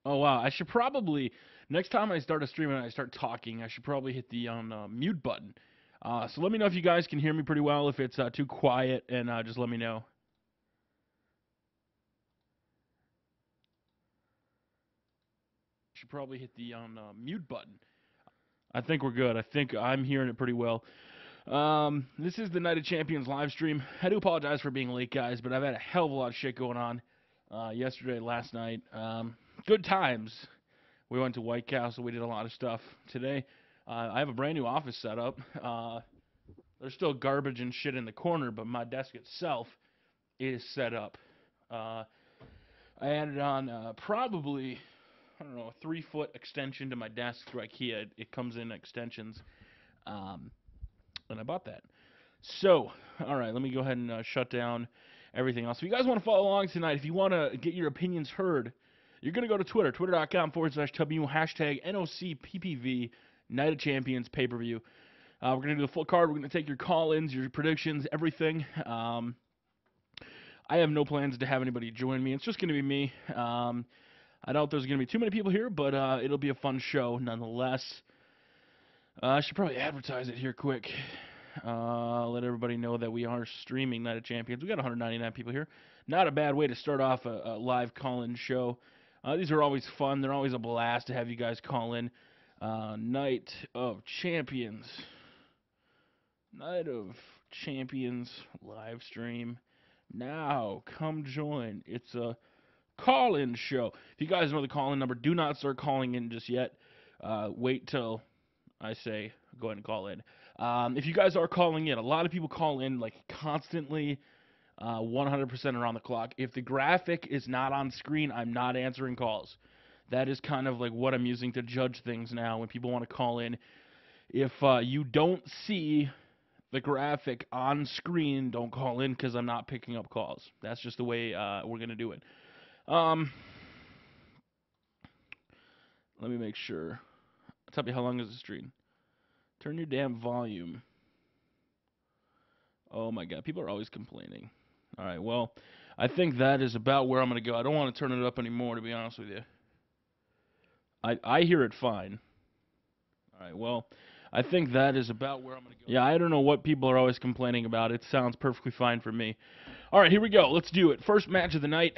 Oh wow, I should probably next time I start a stream and I start talking, I should probably hit the mute button. So let me know if you guys can hear me pretty well. If it's too quiet, and just let me know. Should probably hit the mute button. I think we're good. I think I'm hearing it pretty well. This is the Night of Champions live stream. I do apologize for being late, guys, but I've had a hell of a lot of shit going on yesterday, last night. Good times. We went to White Castle. We did a lot of stuff today. I have a brand new office set up. There's still garbage and shit in the corner, but my desk itself is set up. Uh, I added on probably, I don't know, a 3 foot extension to my desk through IKEA. It comes in extensions. Um, and I bought that. So, all right, let me go ahead and shut down everything else. If you guys want to follow along tonight, if you want to get your opinions heard, you're going to go to Twitter, twitter.com/Tubby, hashtag NOCPPV, Night of Champions pay-per-view. We're going to do the full card. We're going to take your call-ins, your predictions, everything. I have no plans to have anybody join me. It's just going to be me. I doubt there's going to be too many people here, but it'll be a fun show nonetheless. I should probably advertise it here quick. Let everybody know that we are streaming Night of Champions. We got 199 people here. Not a bad way to start off a live call-in show. These are always fun. They're always a blast to have you guys call in. Night of Champions. Night of Champions live stream. Now, come join. It's a call-in show. If you guys know the call-in number, do not start calling in just yet. Wait till I say go ahead and call in. If you guys are calling in, a lot of people call in like constantly, 100% around the clock. If the graphic is not on screen, I'm not answering calls. That is kind of like what I'm using to judge things now when people want to call in. If you don't see the graphic on screen, don't call in because I'm not picking up calls. That's just the way we're going to do it. Let me make sure. Tell me, how long is the stream? Turn your damn volume. Oh my god, people are always complaining. Alright, well, I think that is about where I'm going to go. I don't want to turn it up anymore, to be honest with you. I hear it fine. Alright, well, I think that is about where I'm going to go. Yeah, I don't know what people are always complaining about. It sounds perfectly fine for me. Alright, here we go. Let's do it. First match of the night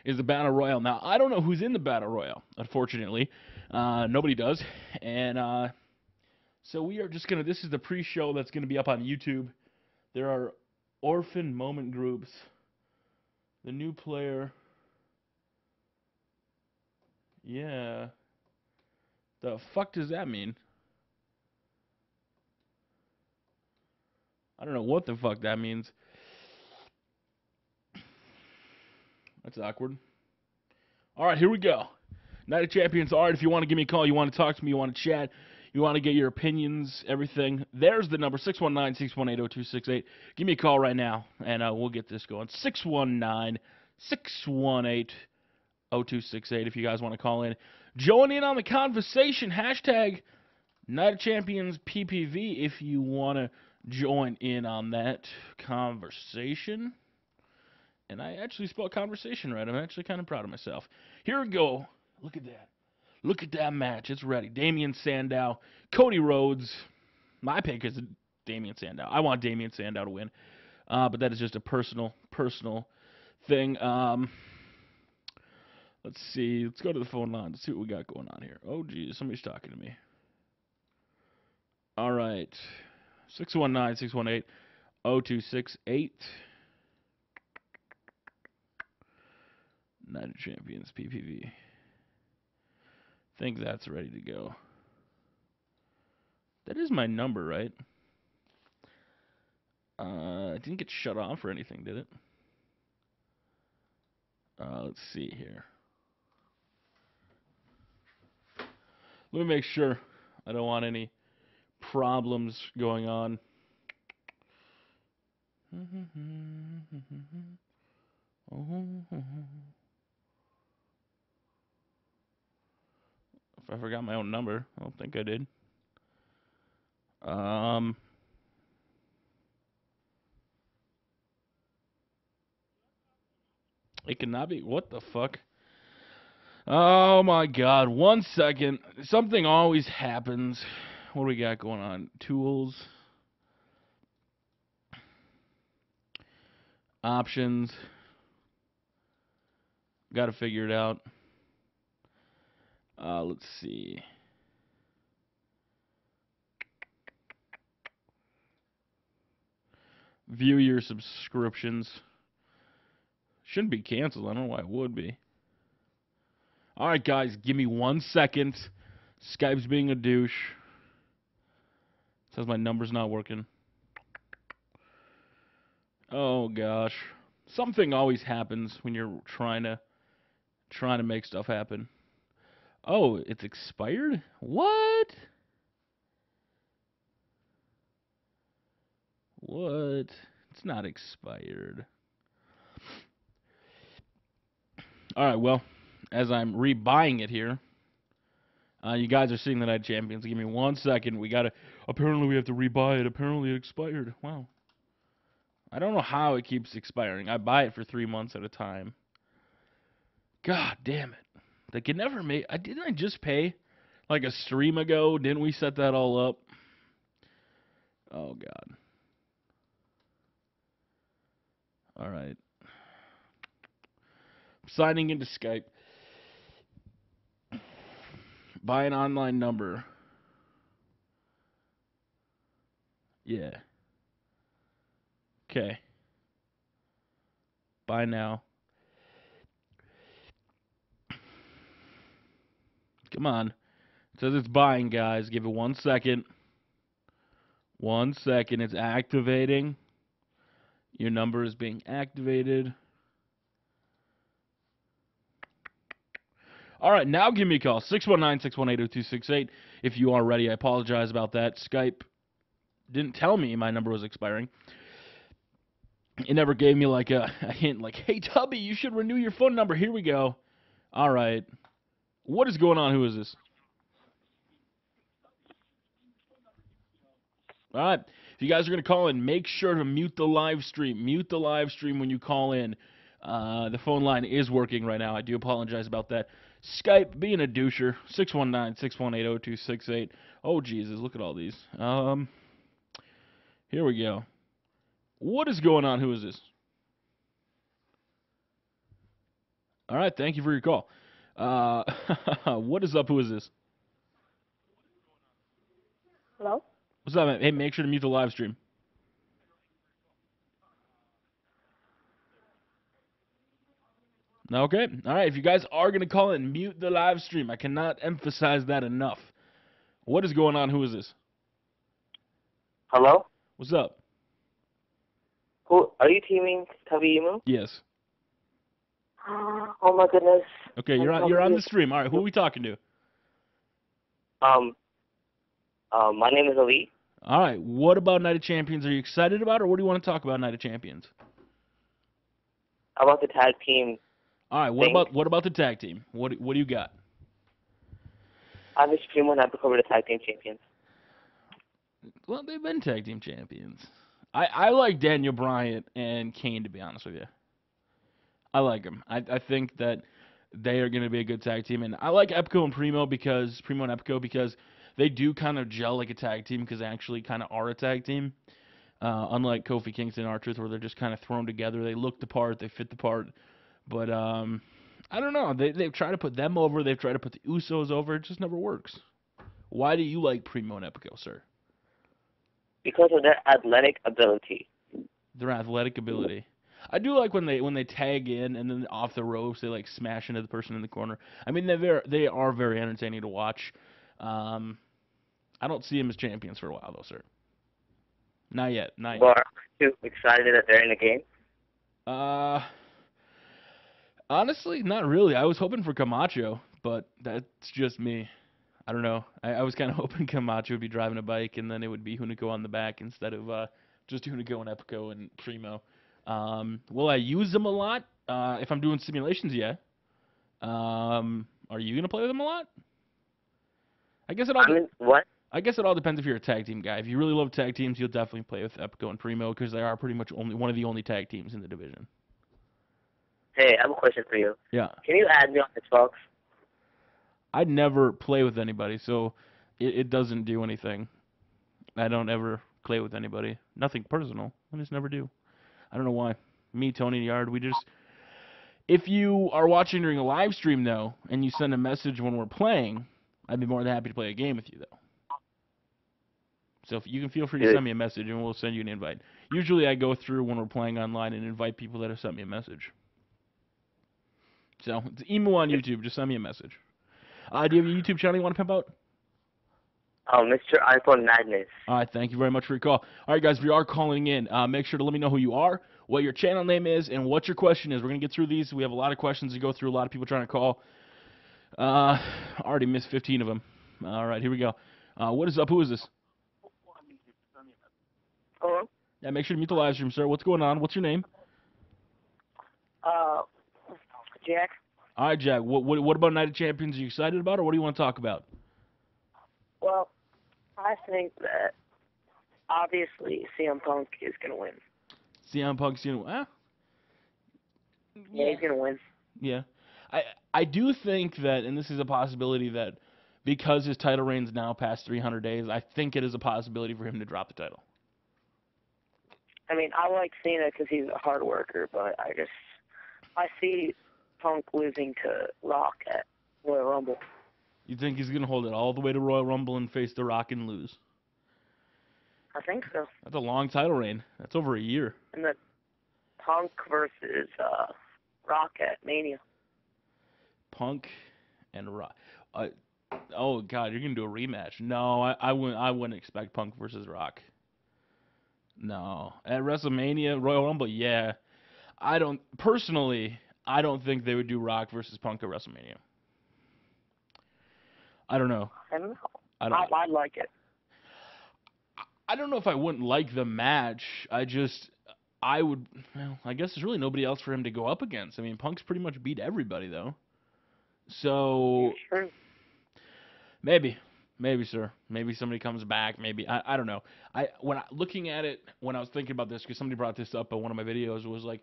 is the Battle Royal. Now, I don't know who's in the Battle Royal, unfortunately. Nobody does. And so we are just going to, this is the pre-show that's going to be up on YouTube. There are orphan moment groups. The new player. Yeah. The fuck does that mean? I don't know what the fuck that means. That's awkward. Alright, here we go. Night of Champions. Alright, if you want to give me a call, you want to talk to me, you want to chat, you want to get your opinions, everything, there's the number, 619-618-0268. Give me a call right now, and we'll get this going. 619-618-0268 if you guys want to call in. Join in on the conversation. Hashtag Night of Champions PPV if you want to join in on that conversation. And I actually spelled conversation right. I'm actually kind of proud of myself. Here we go. Look at that. Look at that match. It's ready. Damien Sandow, Cody Rhodes. My pick is Damien Sandow. I want Damien Sandow to win. But that is just a personal thing. Let's see. Let's go to the phone line. Let's see what we got going on here. Oh, geez. Somebody's talking to me. All right. 619-618-0268. Night of Champions PPV. Think that's ready to go. That is my number, right? It didn't get shut off or anything, did it? Let's see here. Let me make sure. I don't want any problems going on. If I forgot my own number, I don't think I did. It cannot be. What the fuck? Oh my God! 1 second. Something always happens. What do we got going on? Tools, options. Got to figure it out. Let's see. View your subscriptions. Shouldn't be canceled. I don't know why it would be. All right, guys, give me 1 second. Skype's being a douche. Says my number's not working. Oh gosh, something always happens when you're trying to make stuff happen. Oh, it's expired? What? What? It's not expired. All right, well, as I'm rebuying it here, you guys are seeing the Night Champions. Give me 1 second. Apparently we have to rebuy it. Apparently it expired. Wow. I don't know how it keeps expiring. I buy it for 3 months at a time. God damn it. They can never make... Didn't I just pay like a stream ago? Didn't we set that all up? Oh, God. All right. Signing into Skype. Buy an online number. Yeah. Okay. Buy now. Come on. It says it's buying, guys. Give it 1 second. 1 second. It's activating. Your number is being activated. All right, now give me a call. 619-618-0268 if you are ready. I apologize about that. Skype didn't tell me my number was expiring. It never gave me like a hint like, hey, Tubby, you should renew your phone number. Here we go. All right. What is going on? Who is this? All right. If you guys are going to call in, make sure to mute the live stream. Mute the live stream when you call in. The phone line is working right now. I do apologize about that. Skype being a doucher. 619-618-0268. Oh, Jesus. Look at all these. Here we go. What is going on? Who is this? All right. Thank you for your call. What is up? Who is this? Hello? What's up, man? Hey, make sure to mute the live stream. Okay. All right. If you guys are going to call in, mute the live stream. I cannot emphasize that enough. What is going on? Who is this? Hello? What's up? Who are you teaming Tubby Emu? Yes. Oh my goodness. Okay, you're on the stream. All right, who are we talking to? My name is Ali. All right, what about Night of Champions? Are you excited about it, or what do you want to talk about Night of Champions? How about the tag team? All right, what about the tag team? What do you got? I'm just Primo and I become the tag team champions. Well, they've been tag team champions. I like Daniel Bryan and Kane, to be honest with you. I like them. I think that they are going to be a good tag team, and I like Epico and Primo and Epico because they do kind of gel like a tag team because they actually kind of are a tag team. Unlike Kofi Kingston and R-Truth, where they're just kind of thrown together. They look the part, they fit the part. But I don't know. They've tried to put them over. They've tried to put the Usos over. It just never works. Why do you like Primo and Epico, sir? Because of their athletic ability. Their athletic ability. I do like when they tag in and then off the ropes they like smash into the person in the corner. I mean they are very entertaining to watch. I don't see them as champions for a while though, sir. Not yet. Well, are you excited that they're in the game? Honestly, not really. I was hoping for Camacho, but that's just me. I don't know. I was kind of hoping Camacho would be driving a bike and then it would be Hunico on the back instead of just Hunico and Epico and Primo. Will I use them a lot? If I'm doing simulations, yeah. Are you gonna play with them a lot? I guess it all. What? I guess it all depends if you're a tag team guy. If you really love tag teams, you'll definitely play with Epico and Primo because they are pretty much one of the only tag teams in the division. Hey, I have a question for you. Yeah. Can you add me on Xbox? I never play with anybody, so it doesn't do anything. I don't ever play with anybody. Nothing personal. I just never do. I don't know why. Me, Tony Yard, we just. If you are watching during a live stream, though, and you send a message when we're playing, I'd be more than happy to play a game with you, though. So if you can feel free to Good. send me a message, and we'll send you an invite. Usually I go through when we're playing online and invite people that have sent me a message. So it's emo on YouTube. Just send me a message. Do you have a YouTube channel you want to pimp out? Oh, Mr. iPhone Madness. All right, thank you very much for your call. All right, guys, if you are calling in, make sure to let me know who you are, what your channel name is, and what your question is. We're going to get through these. We have a lot of questions to go through, a lot of people trying to call. Already missed 15 of them. All right, here we go. What is up? Who is this? Hello? Yeah, make sure to mute the live stream, sir. What's going on? What's your name? Jack? All right, Jack. What about Night of Champions? Are you excited about, or what do you want to talk about? Well, I think that obviously CM Punk is going to win. CM Punk's going to... Yeah, he's going to win. Yeah. I do think that, and this is a possibility, that because his title reign's now past 300 days, I think it is a possibility for him to drop the title. I mean, I like Cena because he's a hard worker, but I see Punk losing to Rock at Royal Rumble. You think he's going to hold it all the way to Royal Rumble and face The Rock and lose? I think so. That's a long title reign. That's over a year. And then Punk versus Rock at Mania. Punk and Rock. Oh God, you're gonna do a rematch? No, I wouldn't expect Punk versus Rock. No, at WrestleMania, Royal Rumble, yeah. I don't think they would do Rock versus Punk at WrestleMania. I don't know. I don't know. I'd like it. I don't know if I wouldn't like the match. I would. Well, I guess there's really nobody else for him to go up against. I mean, Punk's pretty much beat everybody though. So Sure. maybe, sir. Maybe somebody comes back. Maybe I don't know. Looking at it when I was thinking about this, because somebody brought this up on one of my videos, was like,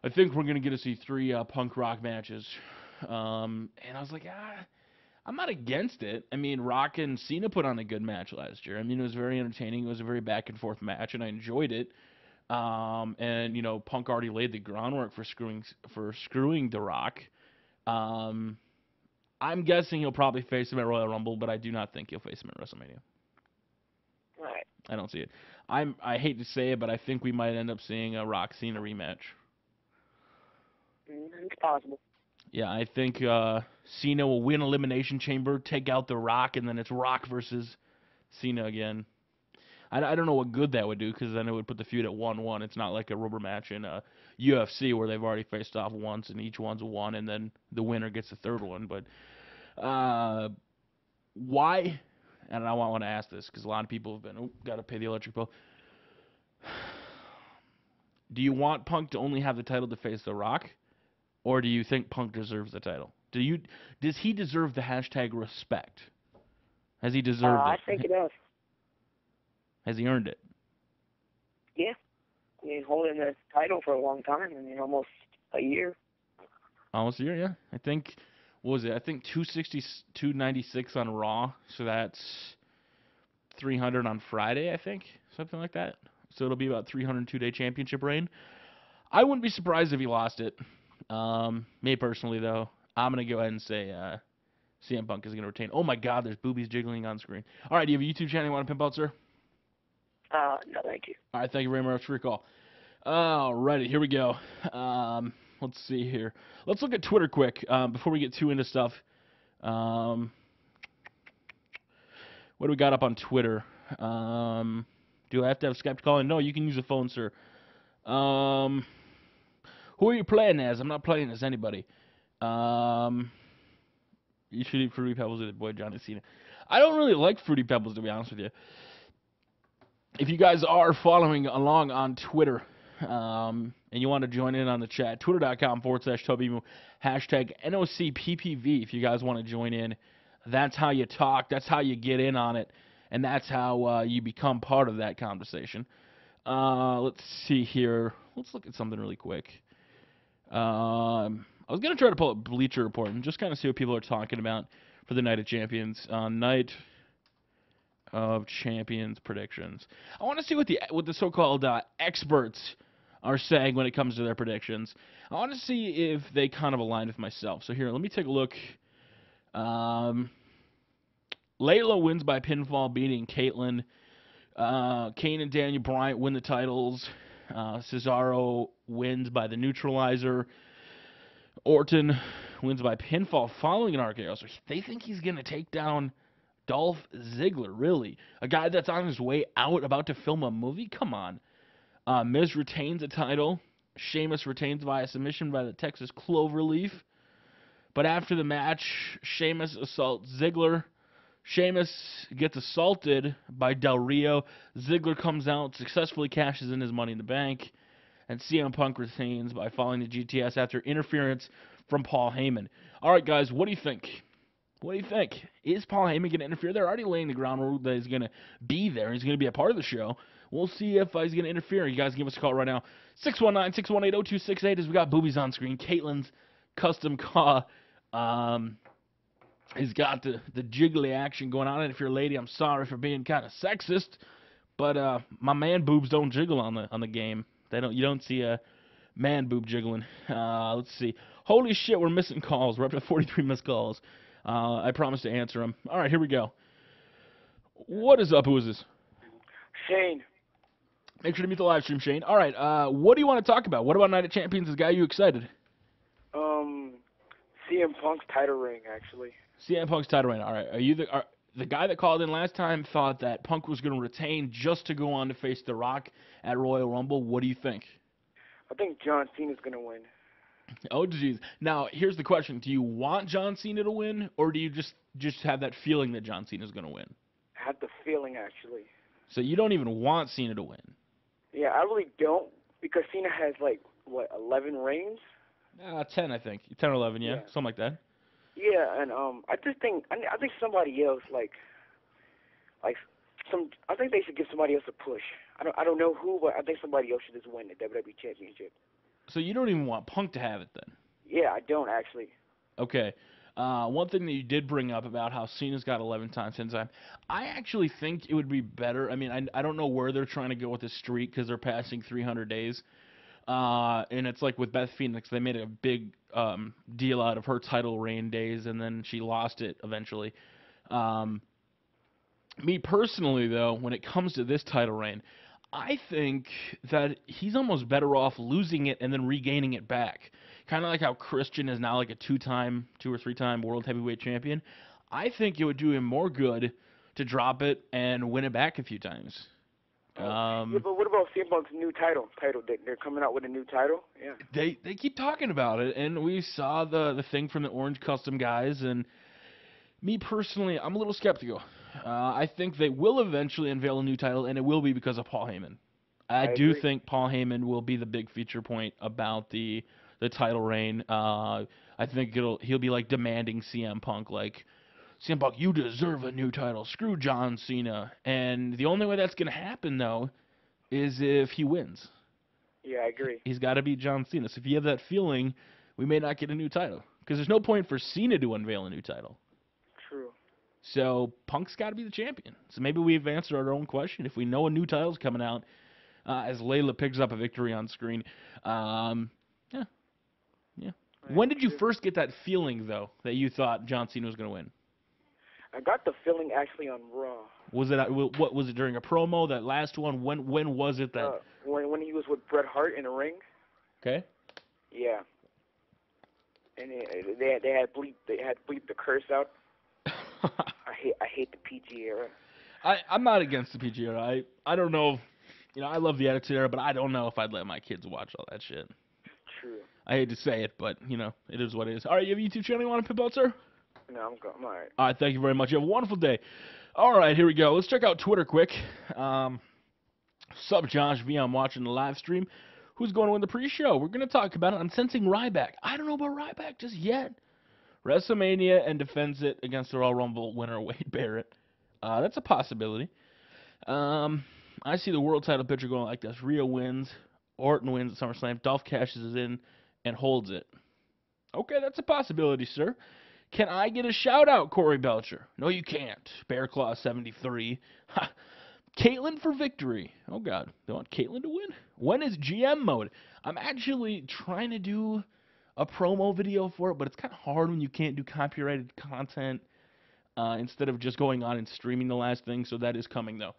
I think we're gonna get to see 3 Punk Rock matches, and I was like, I'm not against it. I mean, Rock and Cena put on a good match last year. I mean, it was very entertaining. It was a very back and forth match, and I enjoyed it. And you know, Punk already laid the groundwork for screwing The Rock. I'm guessing he'll probably face him at Royal Rumble, but I do not think he'll face him at WrestleMania. All right. I don't see it. I hate to say it, but I think we might end up seeing a Rock Cena rematch. It's possible. Yeah, I think Cena will win Elimination Chamber, take out The Rock, and then it's Rock versus Cena again. I don't know what good that would do, because then it would put the feud at 1-1. It's not like a rubber match in UFC where they've already faced off once and each one's won, and then the winner gets the third one. But why? And I want to ask this because a lot of people have been, got to pay the electric bill. Do you want Punk to only have the title to face The Rock, or do you think Punk deserves the title? Does he deserve the hashtag respect? Has he deserved it? I think he does. Has he earned it? Yeah. I mean, holding the title for a long time. I mean, almost a year. Almost a year, yeah. I think, what was it? I think 260, 296 on Raw, so that's 300 on Friday, I think, something like that. So it'll be about 302-day championship reign. I wouldn't be surprised if he lost it. Me personally, though, I'm going to go ahead and say CM Punk is going to retain. Oh, my God, there's boobies jiggling on screen. All right, do you have a YouTube channel you want to pimp out, sir? No, thank you. All right, thank you very much for your call. All righty, here we go. Let's see here. Let's look at Twitter quick before we get too into stuff. What do we got up on Twitter? Do I have to have Skype calling? No, you can use a phone, sir. Who are you playing as? I'm not playing as anybody. You should eat Fruity Pebbles with your boy Johnny Cena. I don't really like Fruity Pebbles, to be honest with you. If you guys are following along on Twitter and you want to join in on the chat, twitter.com/Tubby, hashtag NOCPPV. If you guys want to join in, that's how you talk. That's how you get in on it. And that's how you become part of that conversation. Let's see here. Let's look at something really quick. Oh, I was going to try to pull up Bleacher Report and just kind of see what people are talking about for the Night of Champions. Night of Champions predictions. I want to see what the so-called experts are saying when it comes to their predictions. I want to see if they kind of align with myself. So here, let me take a look. Layla wins by pinfall, beating Caitlyn. Kane and Daniel Bryan win the titles. Cesaro wins by the neutralizer. Orton wins by pinfall following an RKO. So they think he's going to take down Dolph Ziggler, really? A guy that's on his way out, about to film a movie? Come on. Miz retains the title. Sheamus retains via submission by the Texas Cloverleaf. But after the match, Sheamus assaults Ziggler. Sheamus gets assaulted by Del Rio. Ziggler comes out, successfully cashes in his Money in the Bank. And CM Punk retains by falling to GTS after interference from Paul Heyman. All right, guys, what do you think? What do you think? Is Paul Heyman going to interfere? They're already laying the groundwork that he's going to be there. He's going to be a part of the show. We'll see if he's going to interfere. You guys give us a call right now. 619-618-0268 as we got boobies on screen. Caitlin's custom car has got the jiggly action going on. And if you're a lady, I'm sorry for being kind of sexist, but my man boobs don't jiggle on the game. You don't see a man boob jiggling. Let's see. Holy shit, we're missing calls. We're up to 43 missed calls. I promise to answer them. All right, here we go. What is up? Who is this? Shane. Make sure to mute the live stream, Shane. All right, what do you want to talk about? What about Night of Champions? This guy you excited? CM Punk's title reign, actually. CM Punk's title reign. All right, are you the guy that called in last time thought that Punk was going to retain just to go on to face The Rock at Royal Rumble? What do you think? I think John Cena's going to win. Oh, jeez. Now, here's the question. Do you want John Cena to win, or do you just have that feeling that John Cena's going to win? I have the feeling, actually. So you don't even want Cena to win? Yeah, I really don't, because Cena has, 11 reigns? 10, I think. 10 or 11, yeah. Something like that. Yeah, and I think somebody else, I think they should give somebody else a push. I don't know who, but I think somebody else should just win the WWE Championship. So you don't even want Punk to have it then? Yeah, I don't, actually. Okay. One thing that you did bring up about how Cena's got 11 times, 10 times, I actually think it would be better. I mean, I don't know where they're trying to go with this streak because they're passing 300 days. And it's like with Beth Phoenix, they made a big deal out of her title reign days, and then she lost it eventually. Me personally, though, when it comes to this title reign, I think that he's almost better off losing it and then regaining it back. Kind of like how Christian is now like a two or three-time world heavyweight champion. I think it would do him more good to drop it and win it back a few times. Yeah, but what about CM Punk's new title? They're coming out with a new title? Yeah. They keep talking about it, and we saw the thing from the Orange Custom guys, and me personally, I'm a little skeptical. I think they will eventually unveil a new title, and it will be because of Paul Heyman. I do think Paul Heyman will be the big feature point about the title reign. I think he'll be like demanding CM Punk, like, CM Punk, you deserve a new title. Screw John Cena. And the only way that's going to happen, though, is if he wins. Yeah, I agree. He's got to beat John Cena. So if you have that feeling, we may not get a new title. Because there's no point for Cena to unveil a new title. True. So Punk's got to be the champion. So maybe we've answered our own question. If we know a new title's coming out, as Layla picks up a victory on screen. Yeah. When did you first get that feeling, though, that you thought John Cena was going to win? I got the feeling actually on Raw. Was it during a promo? That last one? When was it that? When he was with Bret Hart in the ring. Okay. Yeah. And they had bleep the curse out. I hate the PG era. I'm not against the PG era. I don't know. I love the Attitude Era, but I don't know if I'd let my kids watch all that shit. True. I hate to say it, but it is what it is. All right, you have a YouTube channel you want to pimp out, sir? No, I'm all right. All right, thank you very much. You have a wonderful day. All right, here we go. Let's check out Twitter quick. Sup, Josh V. I'm watching the live stream. Who's going to win the pre-show? We're going to talk about it. I'm sensing Ryback. I don't know about Ryback just yet. WrestleMania and defends it against the Royal Rumble winner, Wade Barrett. That's a possibility. I see the world title picture going like this. Rio wins. Orton wins at SummerSlam. Dolph cashes in and holds it. Okay, that's a possibility, sir. Can I get a shout out, Corey Belcher? No, you can't. Bearclaw73. Ha. Caitlyn for victory. Oh, God. They want Caitlyn to win? When is GM mode? I'm actually trying to do a promo video for it, but it's kind of hard when you can't do copyrighted content instead of just going on and streaming the last thing, so that is coming, though.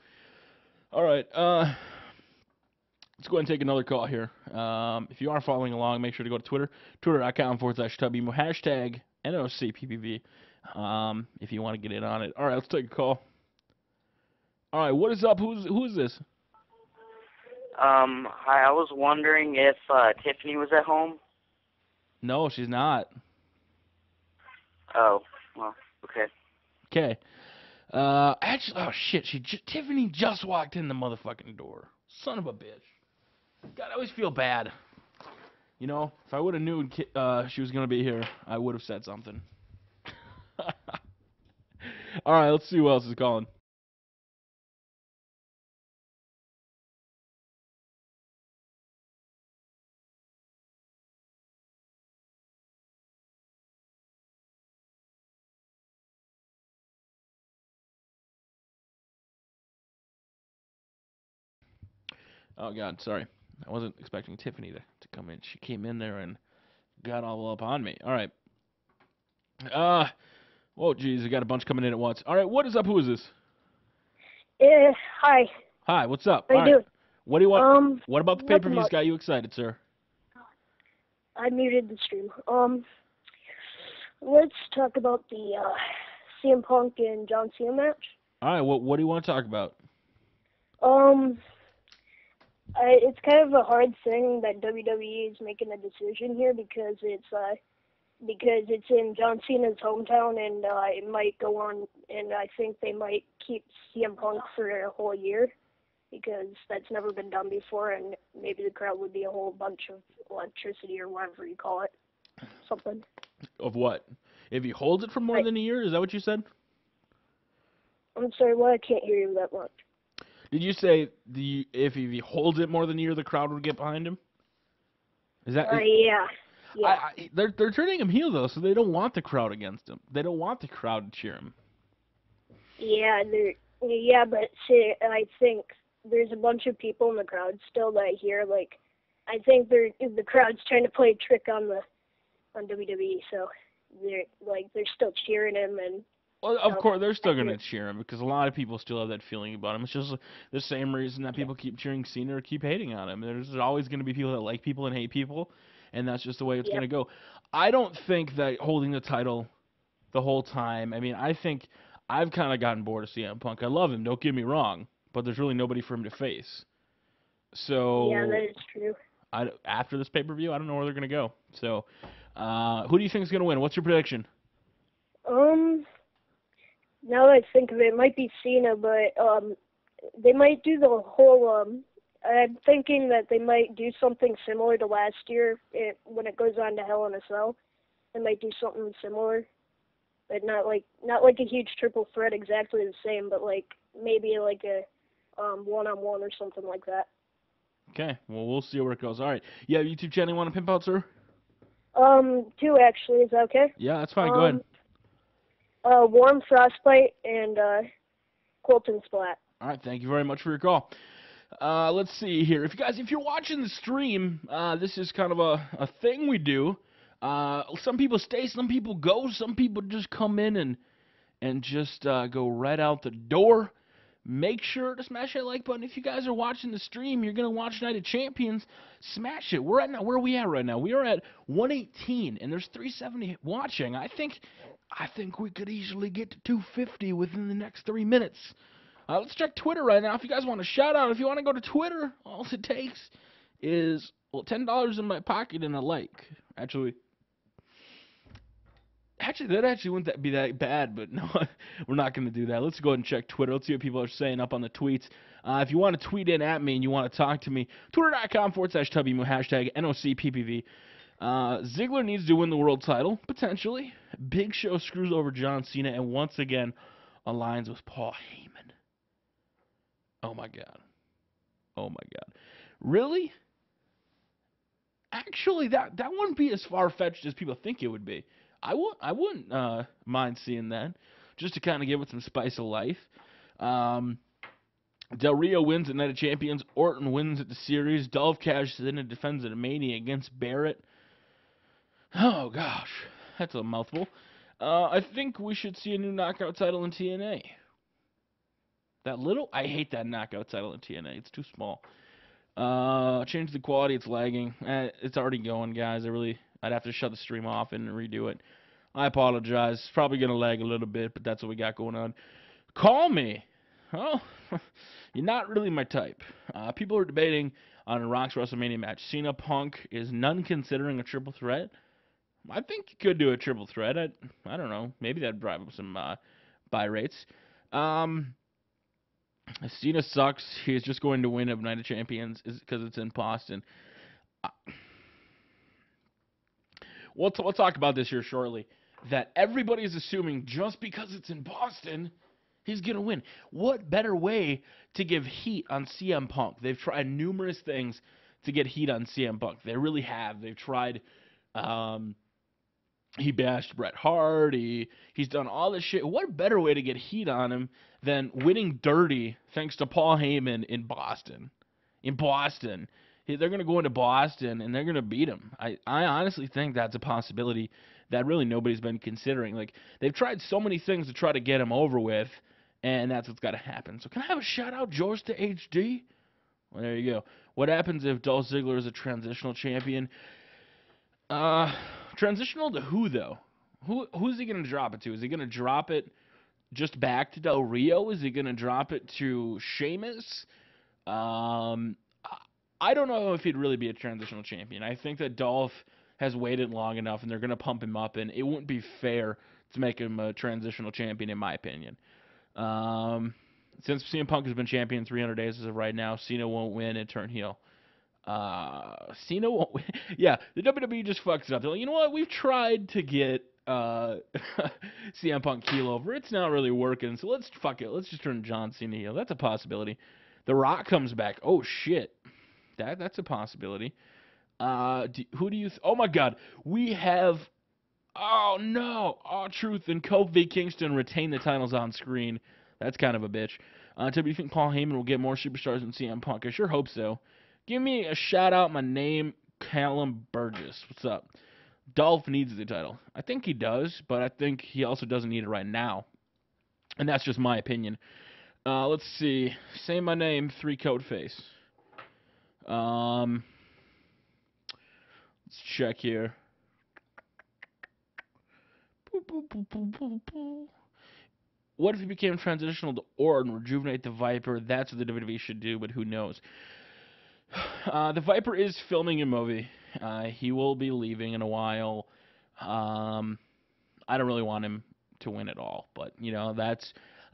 All right. Let's go ahead and take another call here. If you are following along, make sure to go to Twitter, twitter.com/Tubby, hashtag NOCPPV, if you want to get in on it. All right, let's take a call. All right, what is up? Who is this? Hi, I was wondering if Tiffany was at home. No, she's not. Oh, well, okay. Okay. Actually, oh shit, Tiffany just walked in the motherfucking door. Son of a bitch. God, I always feel bad. You know, if I would have knew she was gonna be here, I would have said something. All right, let's see who else is calling. Oh God, sorry. I wasn't expecting Tiffany to come in. She came in there and got all up on me. All right. Whoa, geez, I got a bunch coming in at once. All right, what is up? Who is this? Hi. Hi, what's up? How you doing? What do you want? What about the Nothing pay-per-views much. got you excited, sir? I muted the stream. Let's talk about the CM Punk and John Cena match. All right, what do you want to talk about? It's kind of a hard thing that WWE is making a decision here because it's in John Cena's hometown and it might go on, and I think they might keep CM Punk for a whole year because that's never been done before, and maybe the crowd would be a whole bunch of electricity or whatever you call it, something. Of what? If he holds it for more than a year, is that what you said? I'm sorry, what? I can't hear you that much. Did you say if he holds it more than a year, the crowd would get behind him? Is that? Yeah. They're turning him heel though, so they don't want the crowd against him. They don't want the crowd to cheer him. Yeah, but see, I think there's a bunch of people in the crowd still that hear I think the crowd's trying to play a trick on WWE, so they're still cheering him and. Well, of course, they're still going to cheer him because a lot of people still have that feeling about him. It's just the same reason that people keep cheering Cena or keep hating on him. There's always going to be people that like people and hate people, and that's just the way it's going to go. I don't think that holding the title the whole time, I mean, I think I've kind of gotten bored of CM Punk. I love him, don't get me wrong, but there's really nobody for him to face. So yeah, that is true. After this pay-per-view, I don't know where they're going to go. So who do you think is going to win? What's your prediction? Now that I think of it, it might be Cena, but they might do the whole. I'm thinking that they might do something similar to last year when it goes on to Hell in a Cell. They might do something similar, but not like a huge triple threat exactly the same, but maybe a one-on-one or something like that. Okay, well we'll see where it goes. All right, yeah, YouTube channel you want to pimp out, sir? 2 actually. Is that okay? Yeah, that's fine. Go ahead. Warm Frostbite and Colton Splat. All right, thank you very much for your call. Let's see here. If you're watching the stream, this is kind of a thing we do. Some people stay, some people go, some people just come in and just go right out the door. Make sure to smash that like button. If you guys are watching the stream, you're gonna watch Night of Champions. Smash it. Where are we at right now? We are at 118, and there's 370 watching. I think we could easily get to 250 within the next 3 minutes. Let's check Twitter right now. If you guys want to shout out, if you want to go to Twitter, all it takes is $10 in my pocket and a like. Actually, that actually wouldn't be that bad, but no, we're not going to do that. Let's go ahead and check Twitter. Let's see what people are saying up on the tweets. If you want to tweet in at me and you want to talk to me, twitter.com/Tubby, hashtag NOCPPV. Ziggler needs to win the world title, potentially. Big Show screws over John Cena and once again aligns with Paul Heyman. Oh my God. Really? Actually, that wouldn't be as far fetched as people think it would be. I wouldn't mind seeing that, just to kind of give it some spice of life. Um, Del Rio wins at Night of Champions. Orton wins at the series. Dolph cashes in and defends at a Mania against Barrett. Oh gosh, that's a mouthful. I think we should see a new knockout title in TNA. That little, I hate that knockout title in TNA. It's too small. Change the quality. It's lagging. It's already going, guys. I'd have to shut the stream off and redo it. I apologize. It's probably gonna lag a little bit, but that's what we got going on. Call me. Oh, you're not really my type. People are debating on a Rock's WrestleMania match. Cena Punk, is none considering a triple threat? I think you could do a triple threat. I don't know. Maybe that'd drive up some buy rates. Cena sucks. He's just going to win at Night of Champions because it's in Boston. We'll talk about this here shortly. That everybody's assuming just because it's in Boston, he's going to win. What better way to give heat on CM Punk? They've tried numerous things to get heat on CM Punk. They really have. They've tried... he bashed Bret Hart. He's done all this shit. What better way to get heat on him than winning dirty thanks to Paul Heyman in Boston? In Boston. They're going to go into Boston and they're going to beat him. I honestly think that's a possibility that really nobody's been considering. Like, they've tried so many things to try to get him over with, and that's what's got to happen. So can I have a shout-out, George to HD? Well, there you go. What happens if Dolph Ziggler is a transitional champion? Transitional to who, though? Who's he going to drop it to? Is he going to drop it just back to Del Rio? Is he going to drop it to Sheamus? I don't know if he'd really be a transitional champion. I think that Dolph has waited long enough, and they're going to pump him up, and it wouldn't be fair to make him a transitional champion, in my opinion. Since CM Punk has been champion 300 days as of right now, Cena won't win and turn heel. Cena won't win. Yeah, the WWE just fucks it up. They're like, you know what? We've tried to get CM Punk heel over. It's not really working, so let's just turn John Cena heel. That's a possibility. The Rock comes back. Oh shit, that's a possibility. Who do you? Oh my God, we have. Oh no, R-Truth and Kofi Kingston retain the titles on screen. That's kind of a bitch. Do you think Paul Heyman will get more superstars than CM Punk? I sure hope so. Give me a shout out. My name, Callum Burgess. What's up? Dolph needs the title. I think he does, but I think he also doesn't need it right now. And that's just my opinion. Let's see. Say my name, 3 Code Face. Let's check here. What if he became transitional to Orton, rejuvenate the Viper? That's what the WWE should do, but who knows? The Viper is filming a movie. He will be leaving in a while. I don't really want him to win at all, but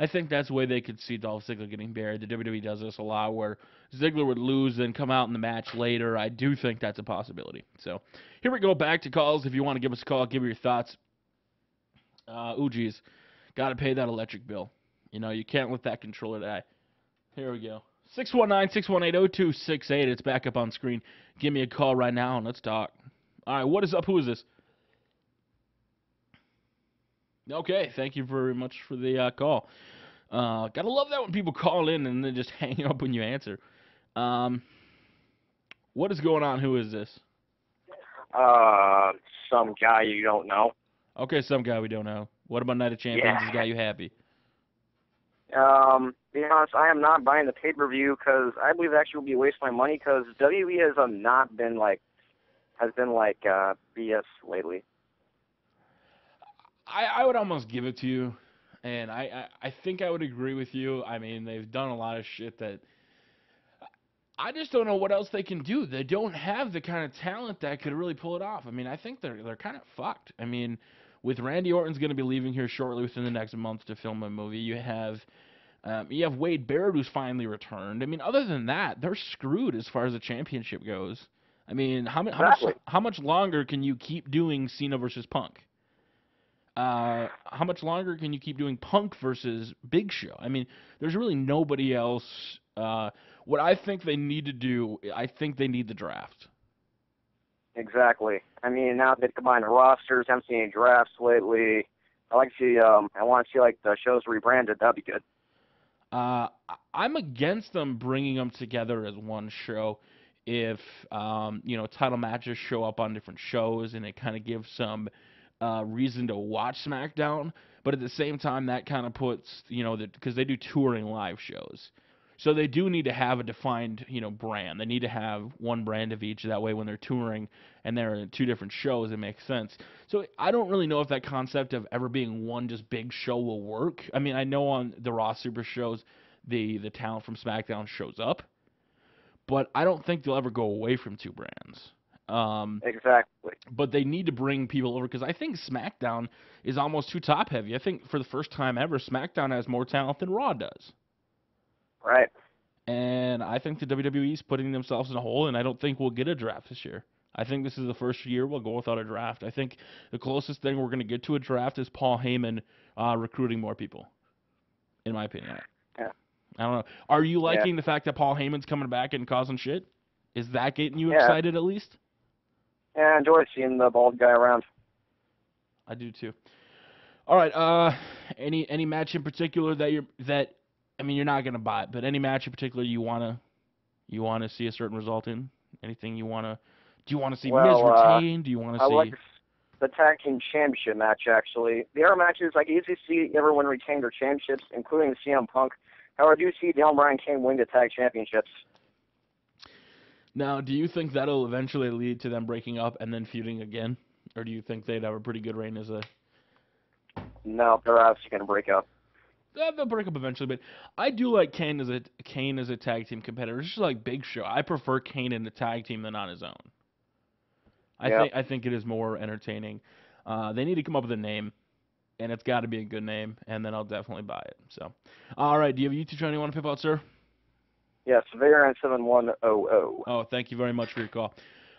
I think that's the way they could see Dolph Ziggler getting buried. The WWE does this a lot, where Ziggler would lose and come out in the match later. I do think that's a possibility. So here we go, back to calls. If you want to give us a call, give me your thoughts. Geez, got to pay that electric bill. You can't let that controller die. Here we go. 619-618-0268. It's back up on screen. Give me a call right now and let's talk. All right, what is up? Who is this? Okay, thank you very much for the call. Gotta love that when people call in and then just hang up when you answer. What is going on? Who is this? Some guy you don't know. Okay, some guy we don't know. What about Night of Champions? This guy you happy? Be honest, I am not buying the pay-per-view because I believe it actually will be a waste of my money because WWE has not been BS lately. I would almost give it to you, and I think I would agree with you. I mean, they've done a lot of shit that I just don't know what else they can do. They don't have the kind of talent that could really pull it off. I mean, I think they're kind of fucked. I mean, with Randy Orton's going to be leaving here shortly within the next month to film a movie, you have Wade Barrett who's finally returned. I mean, other than that, they're screwed as far as the championship goes. I mean, how much longer can you keep doing Cena versus Punk? How much longer can you keep doing Punk versus Big Show? I mean, there's really nobody else. What I think they need to do, I think they need the draft. Exactly. I mean, now they combine the rosters. I haven't seen any drafts lately. I like to see. I want to see like the shows rebranded. That'd be good. I'm against them bringing them together as one show. If title matches show up on different shows and it kind of gives some reason to watch SmackDown, but at the same time that kind of puts because they do touring live shows, so they do need to have a defined brand. They need to have one brand of each. That way, when they're touring and they're in two different shows, it makes sense. So I don't really know if that concept of ever being one just big show will work. I mean, I know on the Raw Super shows, the talent from SmackDown shows up, but I don't think they'll ever go away from two brands. Exactly. But they need to bring people over because I think SmackDown is almost too top heavy. I think for the first time ever, SmackDown has more talent than Raw does. Right. And I think the WWE is putting themselves in a hole, and I don't think we'll get a draft this year. I think this is the first year we'll go without a draft. I think the closest thing we're going to get to a draft is Paul Heyman recruiting more people, in my opinion. Yeah. I don't know. Are you liking the fact that Paul Heyman's coming back and causing shit? Is that getting you Yeah. excited at least? Yeah, I enjoy seeing the bald guy around. I do too. All right. Any match in particular that you're not gonna buy it, but any match in particular you wanna see a certain result in? Anything you wanna? Do you want to see Miz retain? Do you want to see? I like the tag team championship match. Actually, the other matches I can easily see everyone retain their championships, including CM Punk. However, I do see Daniel Bryan King win the tag championships. Now, do you think that'll eventually lead to them breaking up and then feuding again? Or do you think they'd have a pretty good reign as a... No, they're obviously going to break up. They'll break up eventually, but I do like Kane as a tag team competitor. It's just like Big Show. I prefer Kane in the tag team than on his own. I think it is more entertaining. They need to come up with a name, and it's got to be a good name, and then I'll definitely buy it. So, all right, do you have a YouTube channel you want to pip out, sir? Yes, Surveyor97100. Oh, thank you very much for your call.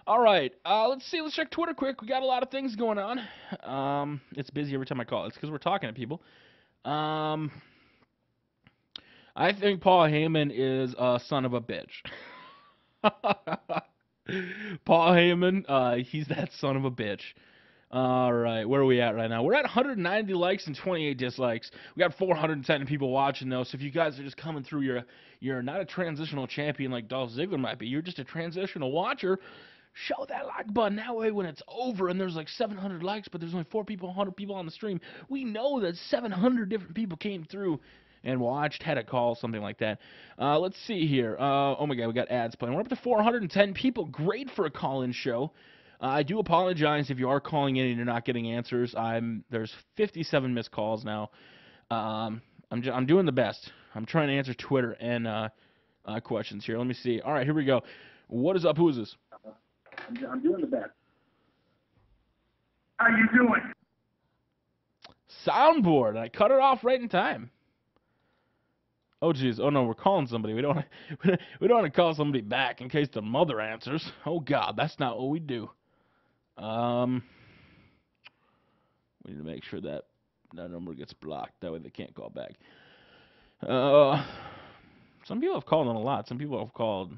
All right, let's see. Let's check Twitter quick. We got a lot of things going on. It's busy every time I call. It's because we're talking to people. I think Paul Heyman is a son of a bitch. Paul Heyman, he's that son of a bitch. All right, where are we at right now? We're at 190 likes and 28 dislikes. We got 410 people watching, though, so if you guys are just coming through, you're not a transitional champion like Dolph Ziggler might be. You're just a transitional watcher. Show that like button. That way, when it's over and there's like 700 likes, but there's only 100 people on the stream, we know that 700 different people came through and watched, had a call, something like that. Let's see here. Oh my God, we got ads playing. We're up to 410 people. Great for a call-in show. I do apologize if you are calling in and you're not getting answers. There's 57 missed calls now. I'm doing the best. I'm trying to answer Twitter and questions here. Let me see. All right, here we go. What is up? Who is this? I'm doing the best. How you doing? Soundboard. I cut it off right in time. Oh geez. Oh no, we're calling somebody. We don't want to call somebody back in case their mother answers. Oh God, that's not what we do. We need to make sure that number gets blocked. That way they can't call back. Some people have called in a lot. Some people have called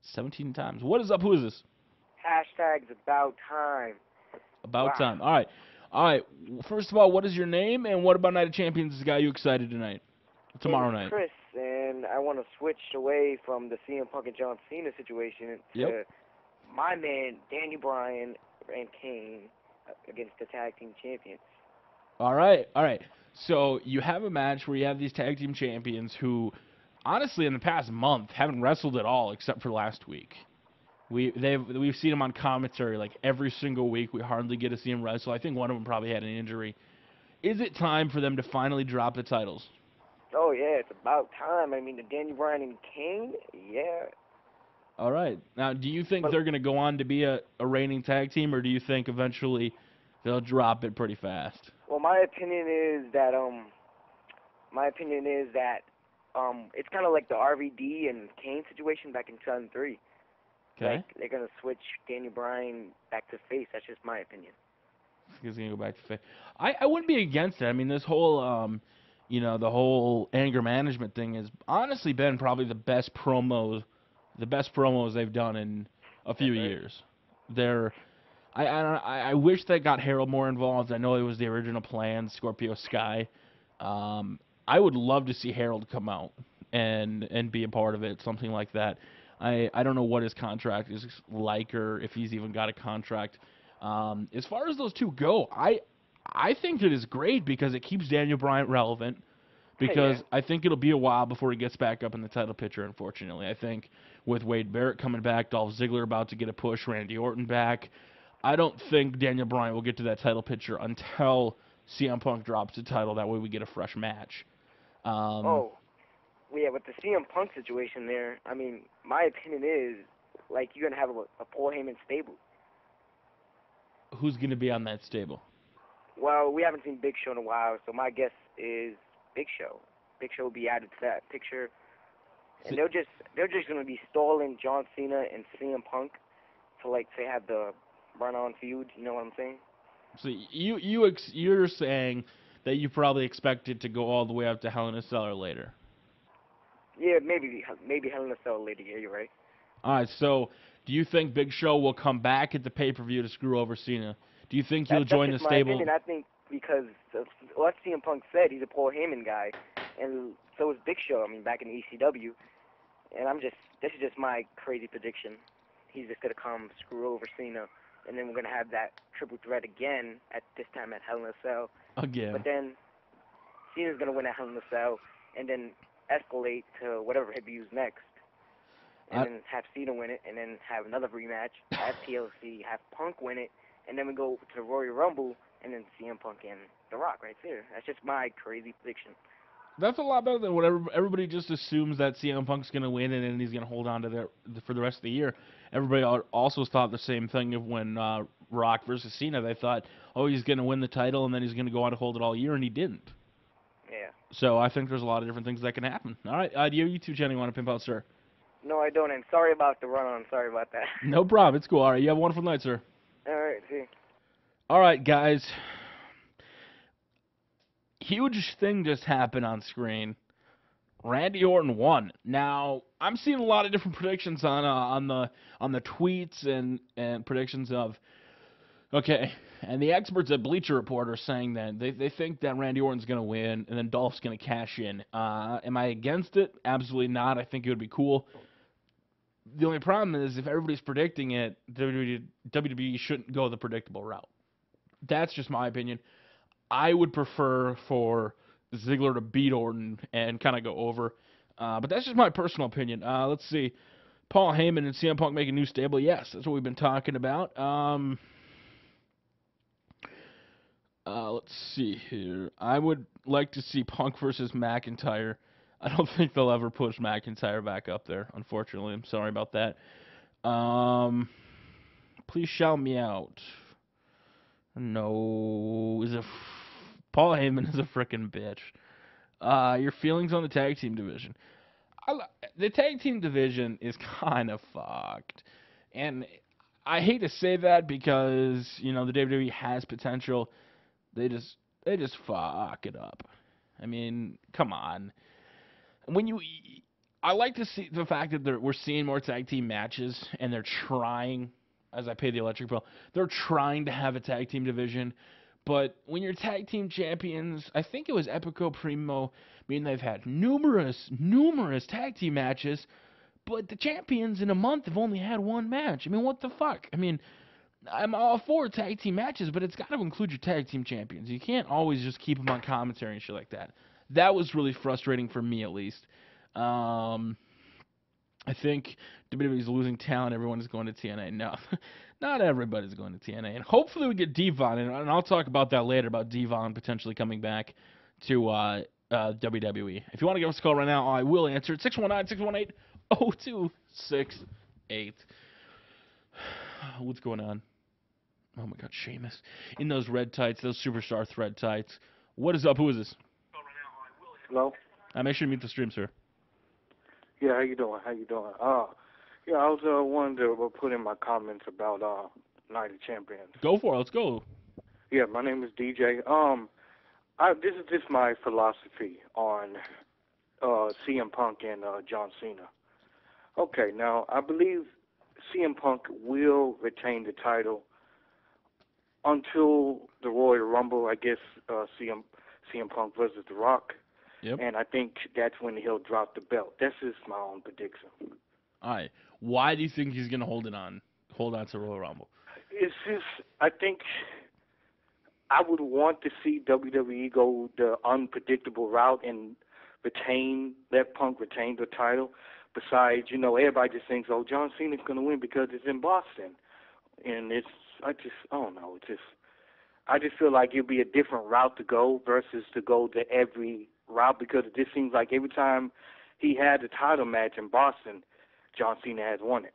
17 times. What is up? Who is this? Hashtag's about time. About time. All right. First of all, what is your name, and what about Night of Champions has got you excited tonight? Tomorrow night. Chris, and I want to switch away from the CM Punk and John Cena situation to my man, Danny Bryan and Kane against the tag team champions. All right. So you have a match where you have these tag team champions who, honestly, in the past month, haven't wrestled at all except for last week. We've seen them on commentary like every single week. We hardly get to see them wrestle. I think one of them probably had an injury. Is it time for them to finally drop the titles? Oh, yeah, it's about time. I mean, the Danny Bryan and Kane, yeah. All right. Now, do you think they're going to go on to be a reigning tag team, or do you think eventually they'll drop it pretty fast? Well, my opinion is that it's kind of like the RVD and Kane situation back in 2003. Okay. Like, they're going to switch Danny Bryan back to face. That's just my opinion. He's going to go back to face. I wouldn't be against it. I mean, this whole, the whole anger management thing has honestly been probably the best promos they've done in a few years. I wish they got Harold more involved. I know it was the original plan, Scorpio Sky. I would love to see Harold come out and be a part of it, something like that. I don't know what his contract is like or if he's even got a contract. As far as those two go, I think it is great because it keeps Daniel Bryan relevant. Because I think it'll be a while before he gets back up in the title picture, unfortunately. I think with Wade Barrett coming back, Dolph Ziggler about to get a push, Randy Orton back, I don't think Daniel Bryan will get to that title picture until CM Punk drops the title. That way we get a fresh match. With the CM Punk situation there, I mean, my opinion is, like, you're going to have a Paul Heyman stable. Who's going to be on that stable? Well, we haven't seen Big Show in a while, so my guess is Big Show. Big Show will be added to that picture, and they're just going to be stalling John Cena and CM Punk to, like, say, have the run-on feud. You know what I'm saying? So you're saying that you probably expect it to go all the way up to Hell in a Cell or later. Yeah, maybe Hell in a Cell later. Yeah, you're right. All right. So do you think Big Show will come back at the pay-per-view to screw over Cena? Do you think he'll join the stable? Opinion. I think because what CM Punk said, he's a Paul Heyman guy, and so is Big Show. I mean, back in ECW, and this is just my crazy prediction. He's just gonna come screw over Cena, and then we're gonna have that triple threat again at this time at Hell in a Cell. Again. But then Cena's gonna win at Hell in a Cell, and then escalate to whatever he'd use next, and then have Cena win it, and then have another rematch at TLC, have Punk win it. And then we go to the Royal Rumble, and then CM Punk and The Rock right there. That's just my crazy prediction. That's a lot better than what everybody just assumes that CM Punk's going to win and then he's going to hold on to for the rest of the year. Everybody also thought the same thing of when Rock versus Cena. They thought, oh, he's going to win the title and then he's going to go on to hold it all year, and he didn't. Yeah. So I think there's a lot of different things that can happen. All right, do you two gentlemen want to pimp out, sir? No, I don't, and sorry about the run-on. Sorry about that. No problem. It's cool. All right, you have a wonderful night, sir. All right, see. All right, guys. Huge thing just happened on screen. Randy Orton won. Now, I'm seeing a lot of different predictions on the tweets and predictions of, okay, and the experts at Bleacher Report are saying that they think that Randy Orton's going to win and then Dolph's going to cash in. Am I against it? Absolutely not. I think it would be cool. The only problem is if everybody's predicting it, WWE shouldn't go the predictable route. That's just my opinion. I would prefer for Ziggler to beat Orton and kind of go over. But that's just my personal opinion. Let's see. Paul Heyman and CM Punk make a new stable. Yes, that's what we've been talking about. Let's see here. I would like to see Punk versus McIntyre. I don't think they'll ever push McIntyre back up there, unfortunately. I'm sorry about that. Please shout me out. No, Paul Heyman is a frickin' bitch. Your feelings on the tag team division. The tag team division is kind of fucked. And I hate to say that because, the WWE has potential. They just fuck it up. I mean, come on. I like to see the fact that we're seeing more tag team matches and they're trying, as I pay the electric bill, they're trying to have a tag team division. But when you're tag team champions, I think it was Epico Primo, I mean, they've had numerous tag team matches, but the champions in a month have only had one match. I mean, what the fuck? I mean, I'm all for tag team matches, but it's got to include your tag team champions. You can't always just keep them on commentary and shit like that. That was really frustrating for me, at least. I think WWE's losing talent. Everyone is going to TNA. No, not everybody's going to TNA. And hopefully we get Devon, and I'll talk about that later, about Devon potentially coming back to WWE. If you want to give us a call right now, I will answer it. 619-618-0268. What's going on? Oh, my God, Sheamus. In those red tights, those superstar thread tights. What is up? Who is this? Hello? Make sure to mute the stream, sir. Yeah, how you doing? I was wanting to put in my comments about Night of Champions. Go for it. Let's go. Yeah, my name is DJ. This is just my philosophy on CM Punk and John Cena. Okay, now I believe CM Punk will retain the title until the Royal Rumble, I guess, CM Punk versus The Rock. Yep. And I think that's when he'll drop the belt. That's just my own prediction. All right. Why do you think he's going to hold on to Royal Rumble? It's just, I think I would want to see WWE go the unpredictable route and let Punk retain the title. Besides, everybody just thinks, oh, John Cena's going to win because it's in Boston. And I don't know. I just feel like it'll be a different route to go versus to go to every route, because it just seems like every time he had a title match in Boston, John Cena has won it.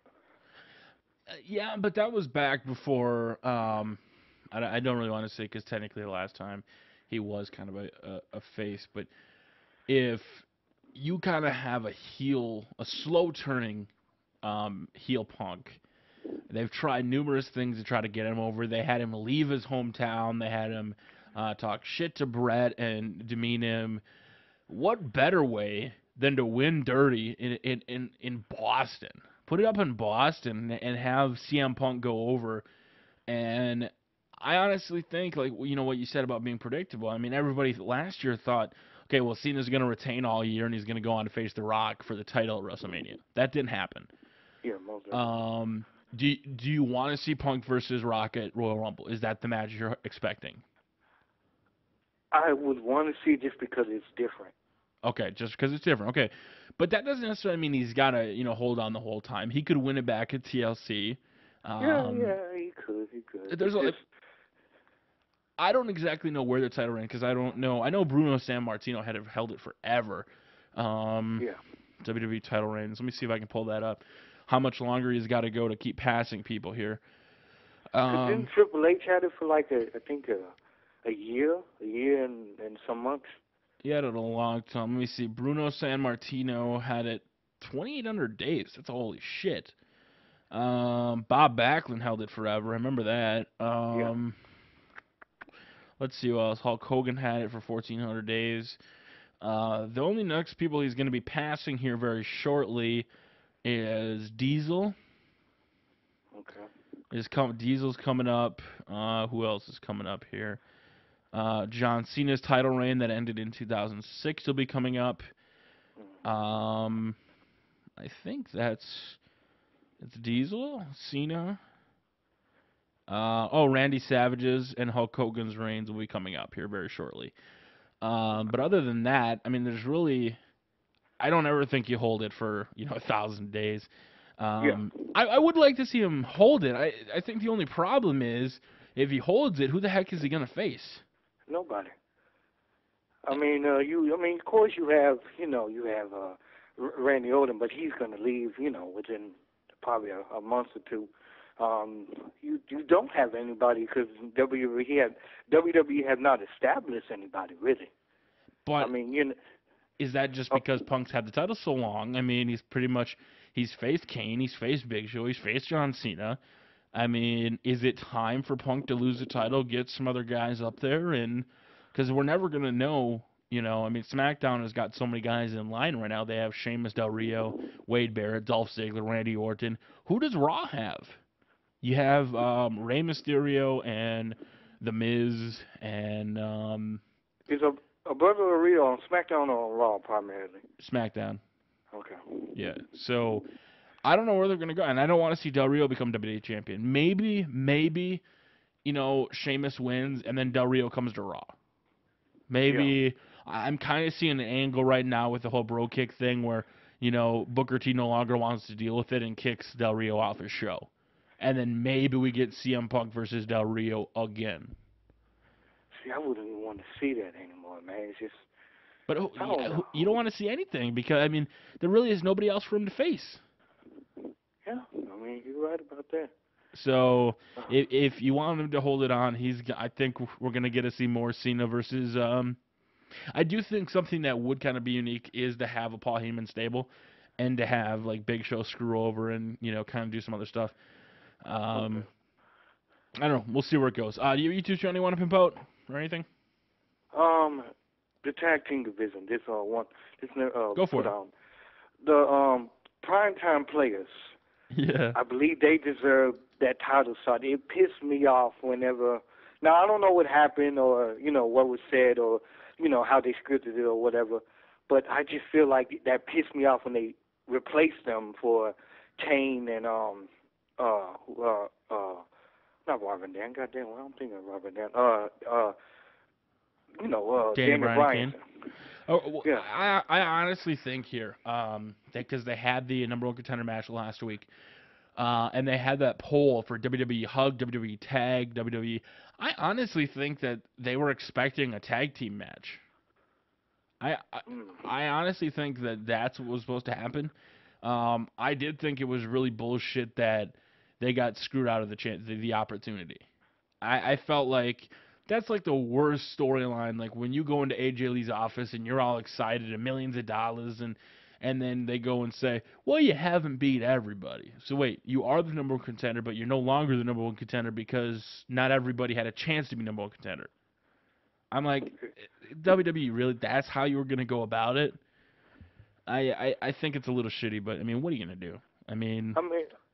Yeah, but that was back before. I don't really want to say, because technically the last time he was kind of a face, but if you kind of have a slow turning heel Punk. They've tried numerous things to try to get him over. They had him leave his hometown. They had him talk shit to Brett and demean him. What better way than to win dirty in Boston? Put it up in Boston and have CM Punk go over. And I honestly think, like, what you said about being predictable. I mean, everybody last year thought, okay, well, Cena's going to retain all year and he's going to go on to face The Rock for the title at WrestleMania. That didn't happen. Yeah, most definitely. Do you want to see Punk versus Rock at Royal Rumble? Is that the match you're expecting? I would want to see it just because it's different. Okay, just because it's different. Okay, but that doesn't necessarily mean he's got to hold on the whole time. He could win it back at TLC. Yeah, he could. I don't exactly know where the title ran, because I don't know. I know Bruno Sammartino had held it forever. WWE title reigns. Let me see if I can pull that up. How much longer he's got to go to keep passing people here? Didn't Triple H had it for like a year and some months? He had it a long time. Let me see. Bruno Sammartino had it 2,800 days. That's holy shit. Bob Backlund held it forever. I remember that. Let's see what else. Hulk Hogan had it for 1,400 days. The only next people he's going to be passing here very shortly is Diesel. Okay. Diesel's coming up. Who else is coming up here? John Cena's title reign that ended in 2006 will be coming up. I think it's Diesel, Cena. Randy Savage's and Hulk Hogan's reigns will be coming up here very shortly. But other than that, I mean, there's really, I don't ever think you hold it for 1,000 days. I would like to see him hold it. I think the only problem is, if he holds it, who the heck is he gonna face? Nobody. I mean, of course you have Randy Orton, but he's gonna leave, within probably a month or two. You don't have anybody, because WWE have not established anybody really. But I mean, is that just because Punk's had the title so long? I mean, he's faced Kane, he's faced Big Show, he's faced John Cena. I mean, is it time for Punk to lose the title, get some other guys up there, and because we're never gonna know. I mean, SmackDown has got so many guys in line right now. They have Sheamus, Del Rio, Wade Barrett, Dolph Ziggler, Randy Orton. Who does Raw have? You have Rey Mysterio and The Miz and is a Brother Rio on SmackDown or on Raw primarily? SmackDown. Okay. Yeah. So I don't know where they're gonna go, and I don't want to see Del Rio become WWE champion. Maybe Sheamus wins and then Del Rio comes to Raw. Maybe. Yeah. I'm kind of seeing an angle right now with the whole bro kick thing where Booker T no longer wants to deal with it and kicks Del Rio off his show. And then maybe we get CM Punk versus Del Rio again. See, I wouldn't even want to see that anymore, man. It's just... But you don't want to see anything, because, I mean, there really is nobody else for him to face. Yeah, I mean, you're right about that. So, if you want him to hold it on, I think we're going to get to see more Cena versus... I do think something that would kind of be unique is to have a Paul Heyman stable and to have, like, Big Show screw over and, kind of do some other stuff. Okay. I don't know. We'll see where it goes. You two, Johnny, want to pimp out or anything? The tag team division. Go for it. The primetime players. Yeah. I believe they deserve that title shot. It pissed me off whenever. Now I don't know what happened or what was said or how they scripted it or whatever, but I just feel like that pissed me off when they replaced them for Kane and not Robin Dan. Goddamn, well, I'm thinking of Robin Dan. Daniel Bryan. Kane. Oh, well, Yeah. I honestly think here, because they had the number one contender match last week, and they had that poll for WWE Hug, WWE Tag, WWE. I honestly think that they were expecting a tag team match. I honestly think that that's what was supposed to happen. I did think it was really bullshit that they got screwed out of the opportunity. I felt like that's like the worst storyline. Like when you go into AJ Lee's office and you're all excited and millions of dollars, and then they go and say, well, you haven't beat everybody. So wait, you are the number one contender, but you're no longer the number one contender because not everybody had a chance to be number one contender. I'm like, WWE, really? That's how you were going to go about it? I think it's a little shitty, but, I mean, what are you going to do? I mean,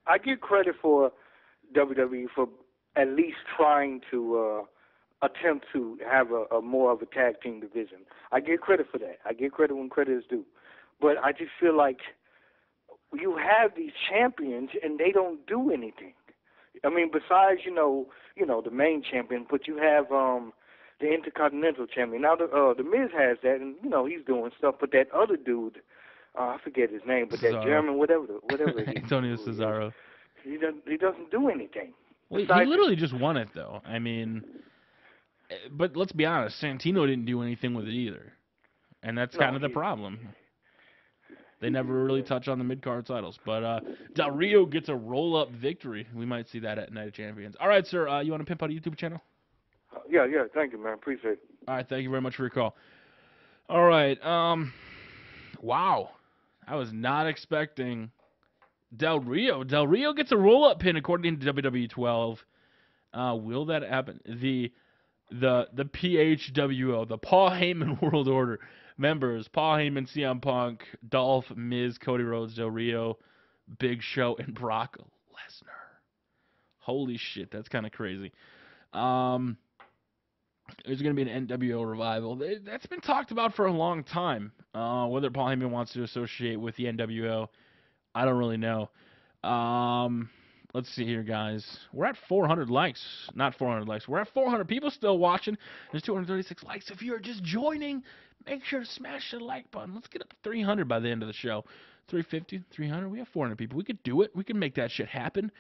I give credit for WWE for at least trying to attempt to have a more of a tag team division. I give credit for that. I give credit when credit is due. But I just feel like you have these champions and they don't do anything. I mean, besides, the main champion, but you have the Intercontinental Champion. Now, the Miz has that, and, he's doing stuff, but that other dude, I forget his name, but Cesaro. that German, whatever Antonio Cesaro. He doesn't do anything. Well, he literally just won it, though. I mean, but let's be honest, Santino didn't do anything with it either. And that's kind of the problem. They never really touch on the mid-card titles. But Del Rio gets a roll-up victory. We might see that at Night of Champions. All right, sir, you want to pimp out a YouTube channel? Yeah, thank you, man. Appreciate it. All right, thank you very much for your call. All right, wow. I was not expecting Del Rio. Del Rio gets a roll-up pin according to WWE 12. Will that happen? The PHWO, the Paul Heyman World Order members, Paul Heyman, CM Punk, Dolph, Miz, Cody Rhodes, Del Rio, Big Show, and Brock Lesnar. Holy shit, that's kind of crazy. There's going to be an NWO revival. That's been talked about for a long time. Whether Paul Heyman wants to associate with the NWO, I don't really know. Let's see here, guys. We're at 400 likes. Not 400 likes. We're at 400 people still watching. There's 236 likes. If you're just joining, make sure to smash the like button. Let's get up to 300 by the end of the show. 350, 300. We have 400 people. We could do it. We can make that shit happen.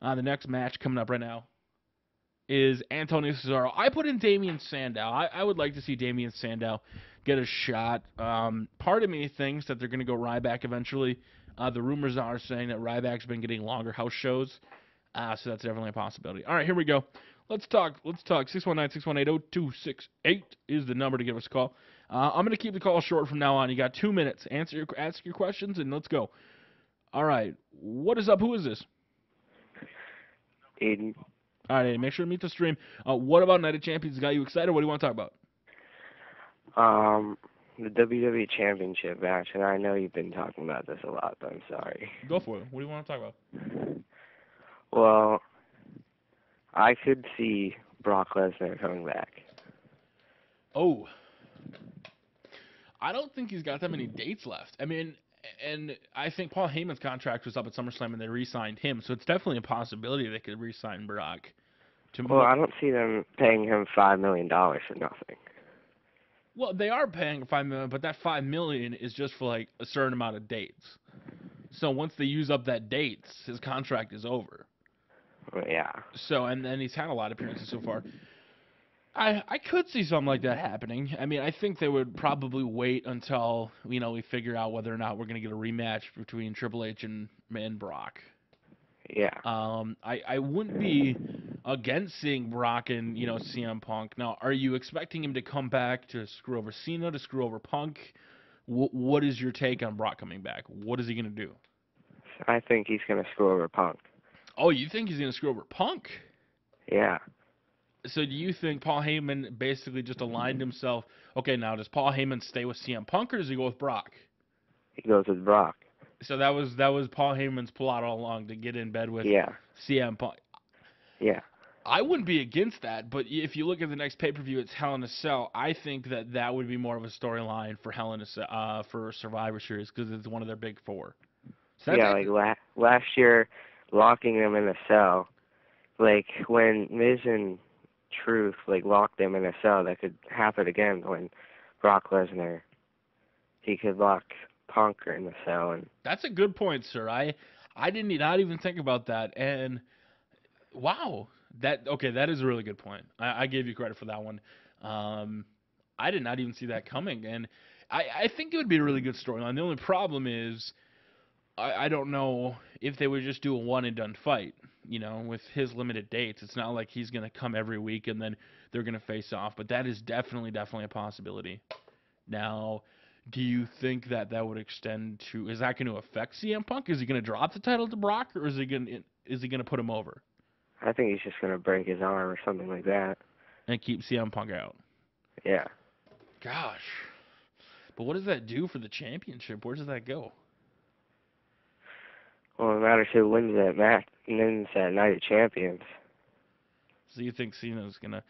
The next match coming up right now is Antonio Cesaro. I put in Damian Sandow. I would like to see Damian Sandow get a shot. Part of me thinks that they're going to go Ryback eventually. The rumors are saying that Ryback's been getting longer house shows, so that's definitely a possibility. All right, here we go. Let's talk. 619-618-0268 is the number to give us a call. I'm going to keep the call short from now on. You got 2 minutes. Ask your questions, and let's go. All right, what is up? Who is this? Aiden. All right, make sure to meet the stream. What about Night of Champions got you excited? What do you want to talk about? The WWE Championship match, and I know you've been talking about this a lot, but I'm sorry. Go for it. What do you want to talk about? Well, I could see Brock Lesnar coming back. Oh. I don't think he's got that many dates left. I mean, and I think Paul Heyman's contract was up at SummerSlam and they re-signed him, so it's definitely a possibility they could re-sign Brock. Well, I don't see them paying him $5 million for nothing. Well, they are paying $5 million, but that $5 million is just for like a certain amount of dates. So once they use up that dates, his contract is over. Well, yeah. So and then he's had a lot of appearances so far. I could see something like that happening. I mean, I think they would probably wait until we figure out whether or not we're going to get a rematch between Triple H and Brock. Yeah. I wouldn't be against seeing Brock and CM Punk. Now, are you expecting him to come back to screw over Cena, to screw over Punk? What is your take on Brock coming back? What is he going to do? I think he's going to screw over Punk. Oh, you think he's going to screw over Punk? Yeah. So do you think Paul Heyman basically just aligned himself? Okay, now does Paul Heyman stay with CM Punk or does he go with Brock? He goes with Brock. So that was Paul Heyman's plot all along to get in bed with Yeah. CM Punk. Yeah. I wouldn't be against that, but if you look at the next pay-per-view, it's Hell in a Cell. I think that would be more of a storyline for Hell in a Cell, for Survivor Series, because it's one of their big four. So Yeah, like last year, locking them in a cell, like when Miz and Truth like locked them in a cell, that could happen again when Brock Lesnar, he could lock Punk in the cell. And that's a good point, sir. I did not even think about that, and wow, that is a really good point. I gave you credit for that one. I did not even see that coming, and I think it would be a really good storyline. The only problem is I don't know if they would just do a one and done fight. You know, with his limited dates, it's not like he's gonna come every week and then they're gonna face off. But that is definitely a possibility. Now, do you think that would extend to? Is that going to affect CM Punk? Is he going to drop the title to Brock, or is he going to put him over I think he's just gonna break his arm or something like that. and keep CM Punk out? Yeah. Gosh, but what does that do for the championship? Where does that go? Well, it matters who wins that match, wins that Night of Champions. So you think Cena's gonna?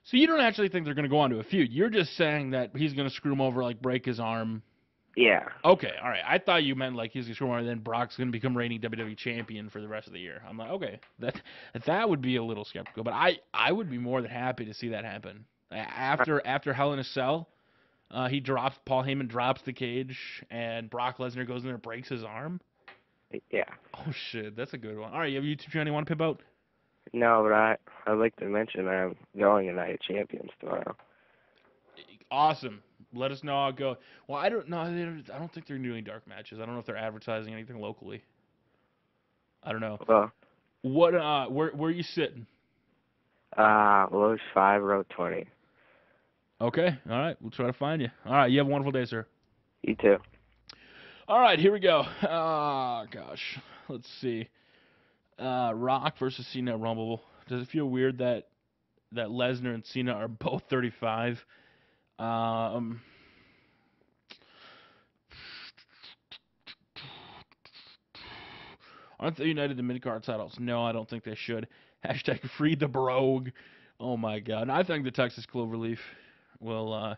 So you don't actually think they're gonna go on to a feud? You're just saying that he's gonna screw him over, like break his arm. Yeah. Okay, all right. I thought you meant like he's gonna screw him over, and then Brock's gonna become reigning WWE champion for the rest of the year. I'm like, okay, that would be a little skeptical, but I would be more than happy to see that happen. After Hell in a Cell, Paul Heyman drops the cage, and Brock Lesnar goes in there and breaks his arm. Yeah. Oh shit, that's a good one. All right, you have a YouTube channel you want to pimp out? No, but I'd like to mention I'm going to Night of Champions tomorrow. Awesome. Let us know how it goes. Well, I don't know. I don't think they're doing dark matches. I don't know if they're advertising anything locally. I don't know. Well, What? Where are you sitting? Lowe's 5, Road 20. Okay. All right. We'll try to find you. All right. You have a wonderful day, sir. You too. All right. Here we go. Oh gosh. Let's see. Rock versus Cena Rumble. Does it feel weird that Lesnar and Cena are both 35? Aren't they united the mid-card titles? No, I don't think they should. Hashtag free the brogue. Oh my god. And I think the Texas Cloverleaf will,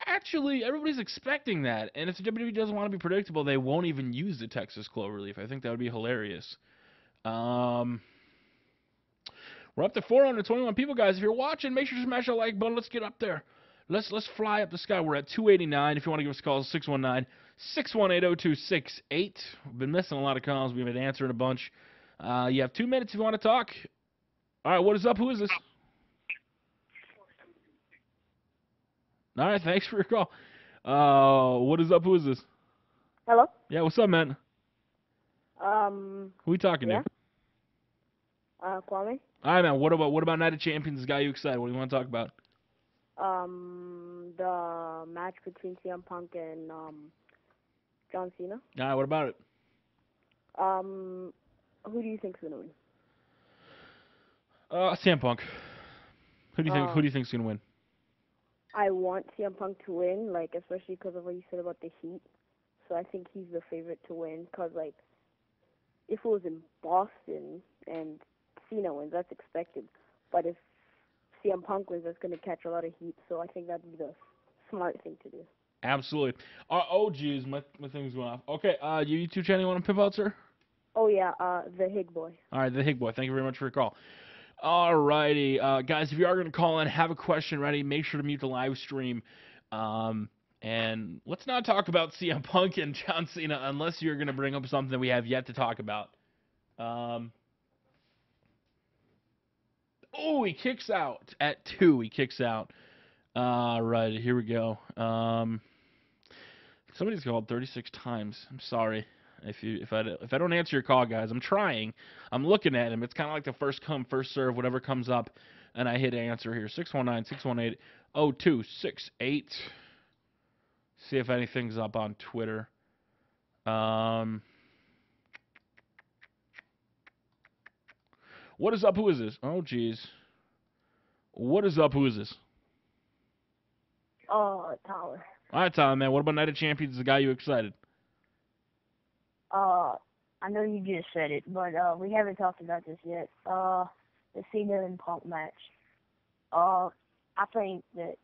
actually, everybody's expecting that. And if the WWE doesn't want to be predictable, they won't even use the Texas Cloverleaf. I think that would be hilarious. We're up to 421 people, guys. If you're watching, make sure to smash that like button. Let's get up there. Let's fly up the sky. We're at 289. If you want to give us a call, 619-618-0268. We've been missing a lot of calls. We've been answering a bunch. You have 2 minutes if you want to talk. All right, what is up? Who is this? All right, thanks for your call. What is up? Who is this? Hello? Yeah, what's up, man? Who are we talking to? Kwame? All right, man. What about Night of Champions? This guy you excited? What do you want to talk about? The match between CM Punk and John Cena. All right, what about it? Who do you think's gonna win? CM Punk. Who do you think's gonna win? I want CM Punk to win, like especially because of what you said about the heat. So I think he's the favorite to win. Cause like, if it was in Boston and Cena wins, that's expected. But if CM Punk wins, that's going to catch a lot of heat. So I think that'd be the smart thing to do. Absolutely. Oh, geez, my thing's going off. Okay, your YouTube channel you want to pimp out, sir? Oh, yeah, the Hig Boy. All right, the Hig Boy. Thank you very much for your call. All righty. Guys, if you are going to call in, have a question ready, make sure to mute the live stream. And let's not talk about CM Punk and John Cena unless you're going to bring up something we have yet to talk about. Oh, he kicks out at 2. He kicks out. Right, here we go. Somebody's called 36 times. I'm sorry if I don't answer your call, guys. I'm trying. I'm looking at him. It's kind of like the first come, first serve, whatever comes up, and I hit answer here. 619-618-0268. See if anything's up on Twitter. What is up? Who is this? Oh, jeez. What is up? Who is this? Oh, Tyler. All right, Tyler, man. What about Night of Champions? Is the guy you excited? I know you just said it, but we haven't talked about this yet. The Cena and Punk match. I think that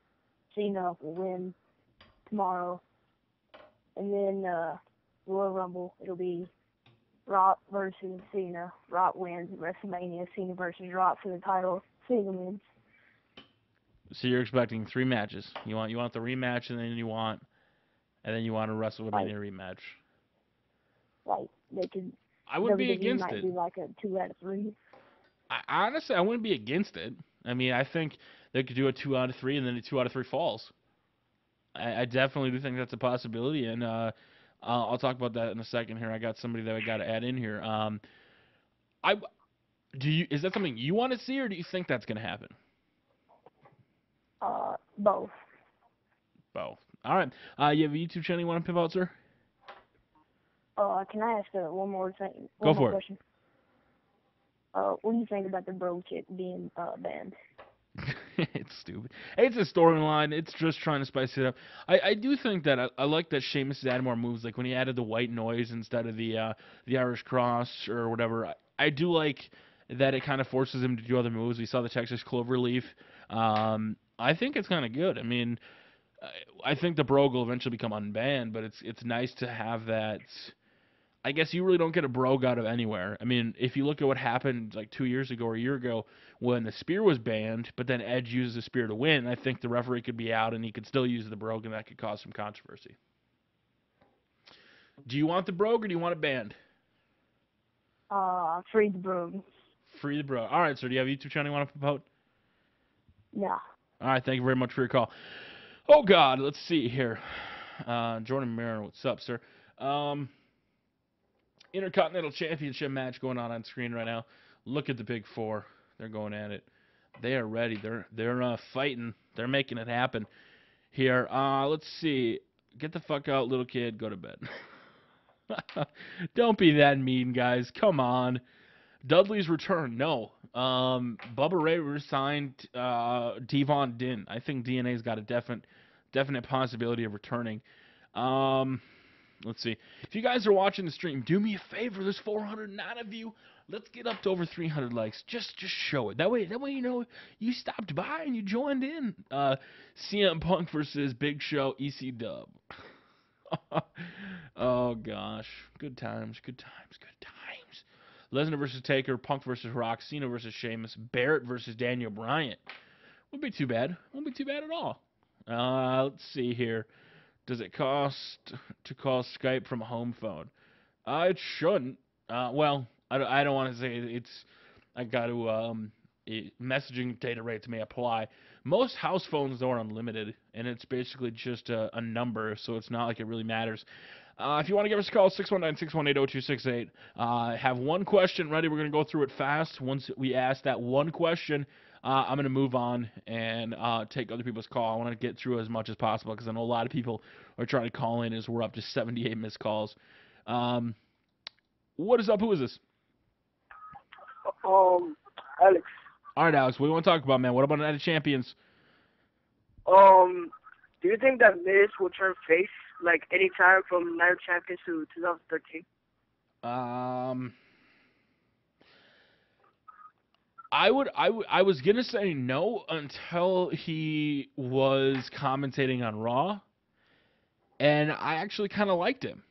Cena will win tomorrow, and then Royal Rumble. It'll be Rock versus Cena. Rock wins. WrestleMania. Cena versus Rock for the title. Cena wins. So you're expecting 3 matches. You want the rematch, and then you want a WrestleMania rematch. Like they could. I wouldn't be WWE against might it. do like a 2 out of 3. Honestly, I wouldn't be against it. I mean, I think they could do a 2 out of 3 and then a 2 out of 3 falls. I definitely do think that's a possibility, and I'll talk about that in a second here. I got somebody that I got to add in here. Is that something you want to see, or do you think that's going to happen? Both. Both. All right. You have a YouTube channel you want to pimp out, sir? Can I ask one more thing? Go for it. Question? What do you think about the bro chick being banned? It's stupid. It's a storyline. It's just trying to spice it up. I do think that I like that Sheamus has added more moves. Like when he added the white noise instead of the Irish cross or whatever. I do like that it kind of forces him to do other moves. We saw the Texas Cloverleaf. I think it's kind of good. I mean, I think the Brogue will eventually become unbanned, but it's nice to have that. I guess you really don't get a Brogue out of anywhere. I mean, if you look at what happened like 2 years ago or a year ago when the spear was banned, but then Edge used the spear to win, I think the referee could be out and he could still use the Brogue, and that could cause some controversy. Do you want the Brogue or do you want it banned? Free the Brogue. Free the Brogue. All right, sir. Do you have a YouTube channel you want to promote? No. All right, thank you very much for your call. Oh, God, let's see here. Jordan Marin, what's up, sir? Intercontinental Championship match going on screen right now. Look at the Big Four. They're going at it. They are ready. They're fighting. They're making it happen here. Let's see. Get the fuck out, little kid. Go to bed. Don't be that mean, guys. Come on. Dudley's return. No. Bubba Ray resigned Devon Din. I think DNA's got a definite possibility of returning. Let's see. If you guys are watching the stream, do me a favor. There's 409 of you. Let's get up to over 300 likes. Just show it. That way you know you stopped by and you joined in. CM Punk versus Big Show EC Dub. Oh gosh. Good times. Lesnar versus Taker, Punk versus Rock, Cena versus Sheamus, Barrett versus Daniel Bryan. Won't be too bad. Won't be too bad at all. Let's see here. Does it cost to call Skype from a home phone? It shouldn't. Well, I don't want to say it's. I got to messaging data rates may apply. Most house phones though are unlimited, and it's basically just a number, so it's not like it really matters. If you want to give us a call, 619-618-0268. Have one question ready. We're going to go through it fast. Once we ask that one question, I'm going to move on and take other people's call. I want to get through as much as possible because I know a lot of people are trying to call in as we're up to 78 missed calls. What is up? Who is this? Alex. All right, Alex, what do you want to talk about, man? What about Night of Champions? Do you think that Miz will turn face, like, any time from Night of Champions to 2013? I was gonna say no until he was commentating on Raw, and I actually kind of liked him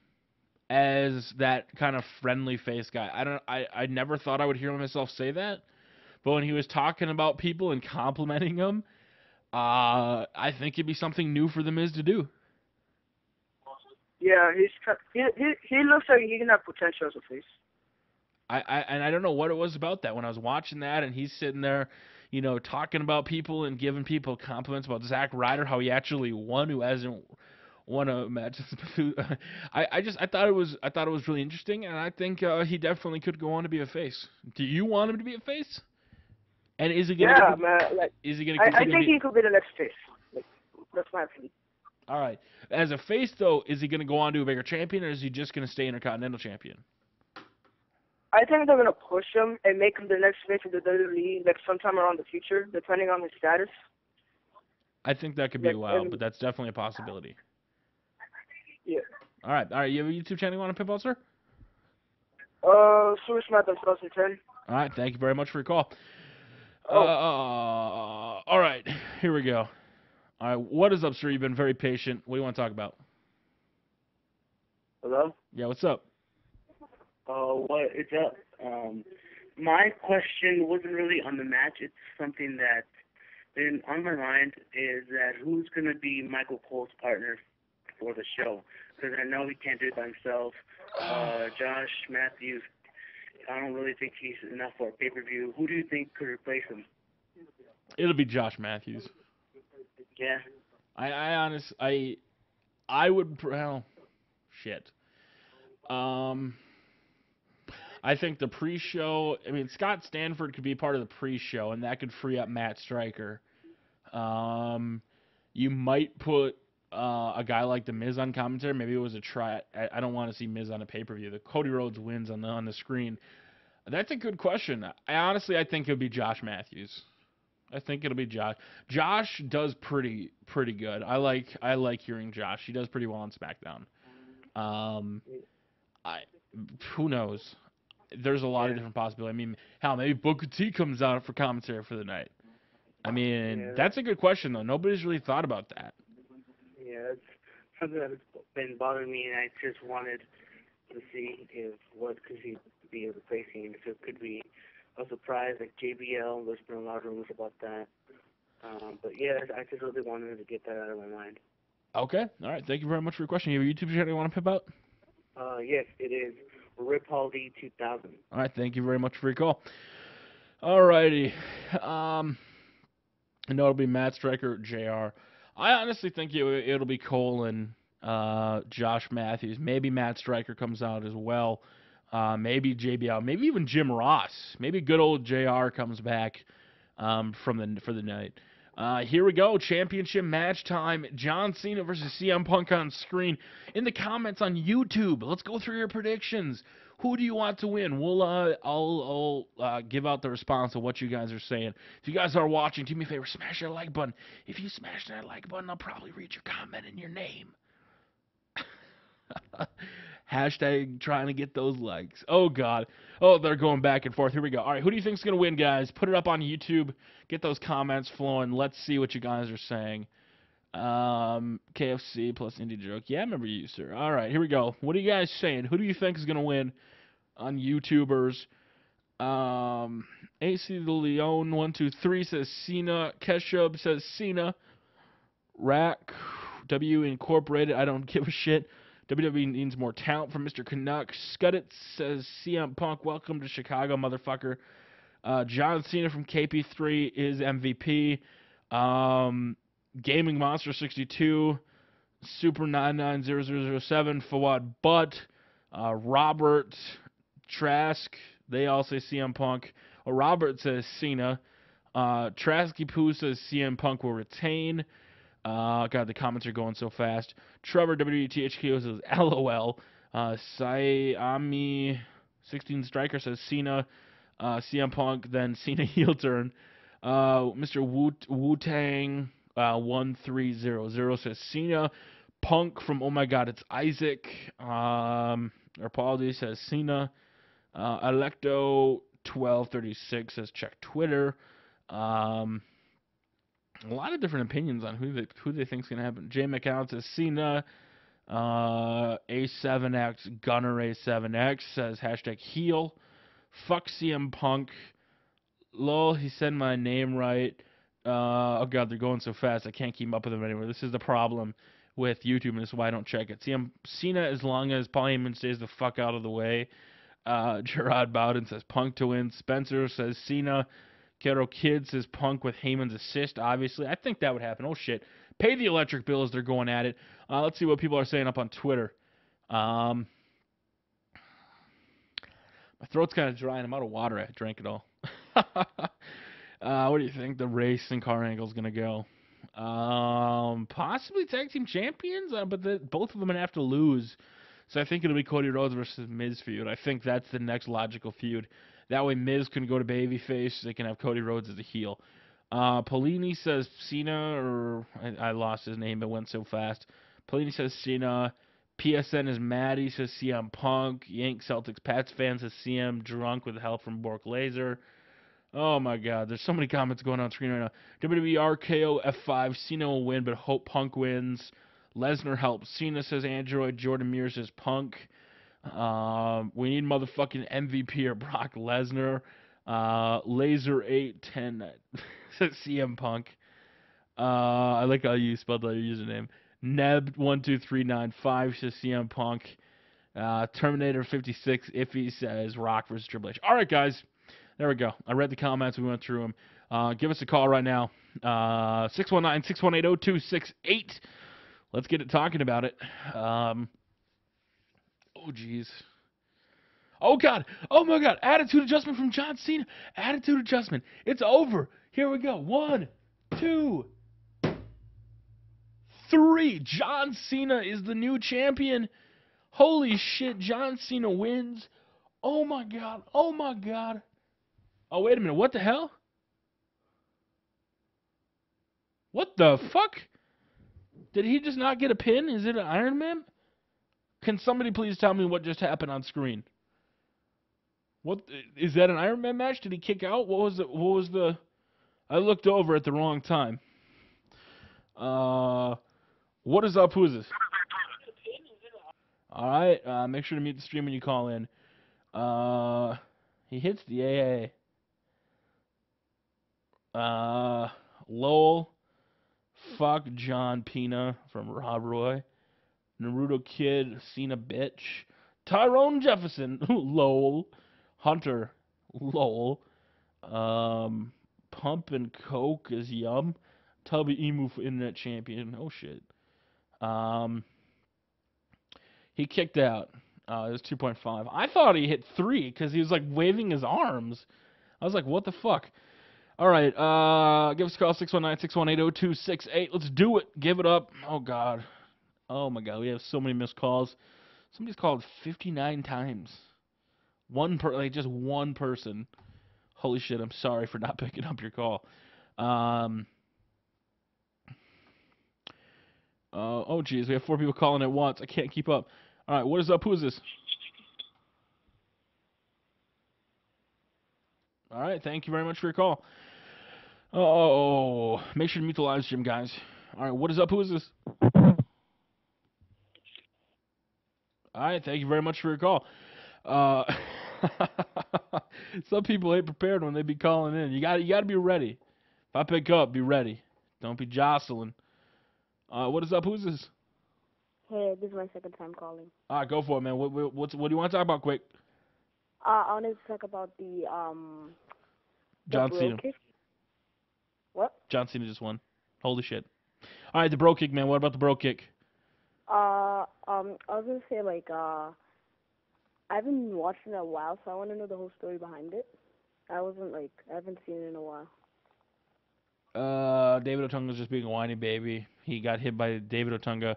as that kind of friendly face guy. I never thought I would hear myself say that, but when he was talking about people and complimenting them, I think it'd be something new for the Miz to do. Yeah, he looks like he can have potential as a face. I don't know what it was about that when I was watching that, and he's sitting there, you know, talking about people and giving people compliments about Zack Ryder, how he actually won, who hasn't won a match. I thought it was really interesting, and I think he definitely could go on to be a face. Do you want him to be a face? And is he gonna? Yeah, man. Like, is he gonna? I think he could be the next face. Like, that's my opinion. All right. As a face, though, is he gonna go on to a bigger champion, or is he just gonna stay Intercontinental Champion? I think they're gonna push him and make him the next face of the WWE, like sometime around the future, depending on his status. I think that could be a while, but that's definitely a possibility. Yeah. All right. You have a YouTube channel you want to pimp out, sir? Super SmackDown 2010. All right, thank you very much for your call. Oh. All right, here we go. All right, what is up, sir? You've been very patient. What do you want to talk about? Hello? Yeah, what's up? What is up? My question wasn't really on the match. It's something that's been on my mind is that who's going to be Michael Cole's partner for the show? Because I know he can't do it by himself. Josh Matthews, I don't really think he's enough for a pay-per-view. Who do you think could replace him? It'll be Josh Matthews. Yeah. I would, well, shit. I think the pre-show, I mean, Scott Stanford could be part of the pre-show, and that could free up Matt Stryker. You might put a guy like The Miz on commentary. Maybe it was a try. I don't want to see Miz on a pay-per-view. The Cody Rhodes wins on the screen. That's a good question. I think it'll be Josh Matthews. I think it'll be Josh. Josh does pretty good. I like hearing Josh. He does pretty well on SmackDown. Who knows? There's a lot of different possibilities. I mean, hell, maybe Booker T comes out for commentary for the night. I mean, that's a good question though. Nobody's really thought about that. Yeah, it's something that's been bothering me, and I just wanted to see what could he be replacing. If it could be a surprise like JBL. There's been a lot of rumors about that. But yeah, I just really wanted to get that out of my mind. Okay. All right. Thank you very much for your question. You have a YouTube channel you want to pimp out? Yes, it is Rip Holiday 2000. All right. Thank you very much for your call. All righty. I know it'll be Matt Stryker or JR. I honestly think it'll be Cole and Josh Matthews. Maybe Matt Stryker comes out as well. Maybe JBL. Maybe even Jim Ross. Maybe good old JR comes back for the night. Here we go. Championship match time. John Cena versus CM Punk on screen. In the comments on YouTube, let's go through your predictions. Who do you want to win? I'll give out the response of what you guys are saying. If you guys are watching, do me a favor, smash that like button. If you smash that like button, I'll probably read your comment in your name. Hashtag trying to get those likes. Oh, God. Oh, they're going back and forth. Here we go. All right, who do you think's going to win, guys? Put it up on YouTube. Get those comments flowing. Let's see what you guys are saying. KFC plus Indie Joke. Yeah, I remember you, sir. All right, here we go. What are you guys saying? Who do you think is going to win on YouTubers? AC the Leon 123 says Cena. Keshub says Cena. Rack W Incorporated. I don't give a shit. WWE needs more talent from Mr. Canuck. Scuddit says CM Punk, welcome to Chicago, motherfucker. John Cena from KP3 is MVP. Gaming Monster 62, Super 99007, Fawad Butt, Robert Trask. They all say CM Punk. Robert says Cena. Trasky Poo says CM Punk will retain. God, the comments are going so fast. Trevor WWE THQ says LOL. Siami 16 Striker says Cena. CM Punk, then Cena heel turn. Mr. Wu-Tang 1300 says Cena. Punk from Oh My God, it's Isaac. Rapaldi says Cena. Electo 1236 says check Twitter. A lot of different opinions on who they think is going to happen. Jay McCown says Cena. A7X, Gunner A7X says hashtag heel. Fuck CM Punk. Lol, he said my name right. Oh God, they're going so fast. I can't keep up with them anymore. This is the problem with YouTube, and this is why I don't check it. Cena, as long as Paul Heyman stays the fuck out of the way. Gerard Bowden says Punk to win. Spencer says Cena. Kero Kid says Punk with Heyman's assist, obviously. I think that would happen. Oh, shit. Pay the electric bill as they're going at it. Let's see what people are saying up on Twitter. My throat's kind of dry, and I'm out of water. I drank it all. What do you think the race and car angle is going to go? Possibly tag team champions, but both of them are going to have to lose. So I think it'll be Cody Rhodes versus Miz feud. I think that's the next logical feud. That way Miz can go to babyface. They can have Cody Rhodes as a heel. Polini says Cena, or I lost his name. It went so fast. Polini says Cena. PSN is Maddie, says CM Punk. Yank Celtics Pats fan says CM drunk with help from Bork Laser. Oh my god, there's so many comments going on screen right now. WWE RKO F5, Cena will win, but hope Punk wins. Lesnar helps. Cena says Android. Jordan Muir says Punk. We need motherfucking MVP or Brock Lesnar. Laser810 says CM Punk. I like how you spelled out your username. Neb12395 says CM Punk. Terminator56 Iffy says Rock versus Triple H. All right, guys. There we go. I read the comments. We went through them. Give us a call right now. 619-618-0268. Let's get it talking about it. Oh, jeez. Oh, God. Oh, my God. Attitude adjustment from John Cena. Attitude adjustment. It's over. Here we go. 1, 2, 3. John Cena is the new champion. Holy shit. John Cena wins. Oh, my God. Oh, my God. Oh, wait a minute. What the hell? What the fuck? Did he just not get a pin? Is it an Iron Man? Can somebody please tell me what just happened on screen? What is that, an Iron Man match? Did he kick out? What was the I looked over at the wrong time. What is up? Who is this? All right, make sure to mute the stream when you call in. He hits the AA. Lowell. Fuck John Pena from Rob Roy. Naruto Kid, Cena bitch. Tyrone Jefferson, Lowell. Hunter, Lowell. Pump and Coke is yum. Tubby Emu for Internet Champion. Oh shit. He kicked out. It was 2.5. I thought he hit 3 because he was like waving his arms. I was like, what the fuck? All right, give us a call, 619-618-0268. Let's do it. Give it up. Oh, God. Oh, my God. We have so many missed calls. Somebody's called 59 times. Just one person. Holy shit, I'm sorry for not picking up your call. Oh, geez, we have 4 people calling at once. I can't keep up. All right, what is up? Who is this? All right, thank you very much for your call. Oh, make sure to mute the live stream, guys. All right, what is up? Who is this? All right, thank you very much for your call. Some people ain't prepared when they be calling in. You got to be ready. If I pick up, be ready. Don't be jostling. What is up? Who is this? Hey, this is my second time calling. All right, go for it, man. What do you want to talk about quick? I wanted to talk about the John Cena. Kick. What? John Cena just won. Holy shit. All right, the bro kick, man. What about the bro kick? I was gonna say I haven't watched it in a while, so I want to know the whole story behind it. I haven't seen it in a while. David Otunga's just being a whiny baby. He got hit by David Otunga,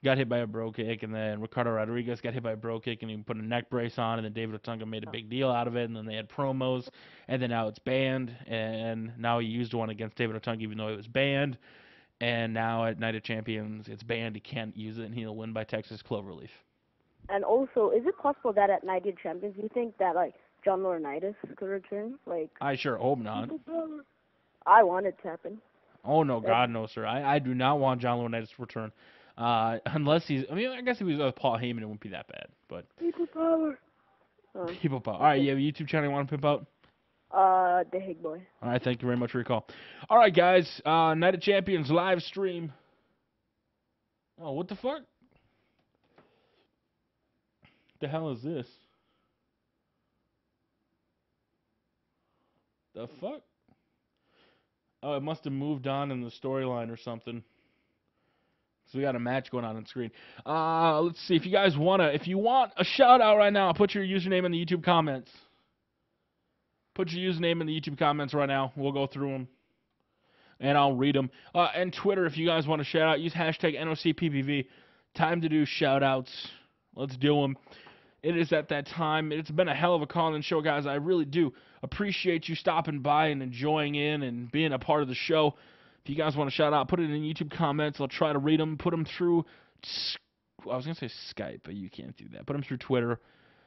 got hit by a bro kick, and then Ricardo Rodriguez got hit by a bro kick, and he put a neck brace on, and then David Otunga made a big deal out of it, and then they had promos, and then now it's banned, and now he used one against David Otunga even though it was banned, and now at Night of Champions it's banned. He can't use it, and he'll win by Texas Cloverleaf. And also, is it possible that at Night of Champions you think that John Laurinaitis could return? I sure hope not. I want it to happen. Oh no, God no, sir. I do not want John Laurinaitis to return. Unless he's, I guess if he was with Paul Heyman, it wouldn't be that bad. But People power. People power. All right, you have a YouTube channel you want to pimp out? The Hig Boy. All right, thank you very much for your call. All right, guys, Night of Champions live stream. Oh, what the fuck? The hell is this? The fuck? Oh, it must have moved on in the storyline or something. So we got a match going on screen. Let's see if you guys if you want a shout out right now, put your username in the YouTube comments. Put your username in the YouTube comments right now. We'll go through them and I'll read them. And Twitter, if you guys want to shout out, use hashtag NOCPPV. Time to do shout outs. Let's do them. It is at that time. It's been a hell of a call-in show, guys. I really do appreciate you stopping by and enjoying in and being a part of the show. If you guys want to shout out, put it in YouTube comments. I'll try to read them, put them through I was going to say Skype, but you can't do that. Put them through Twitter.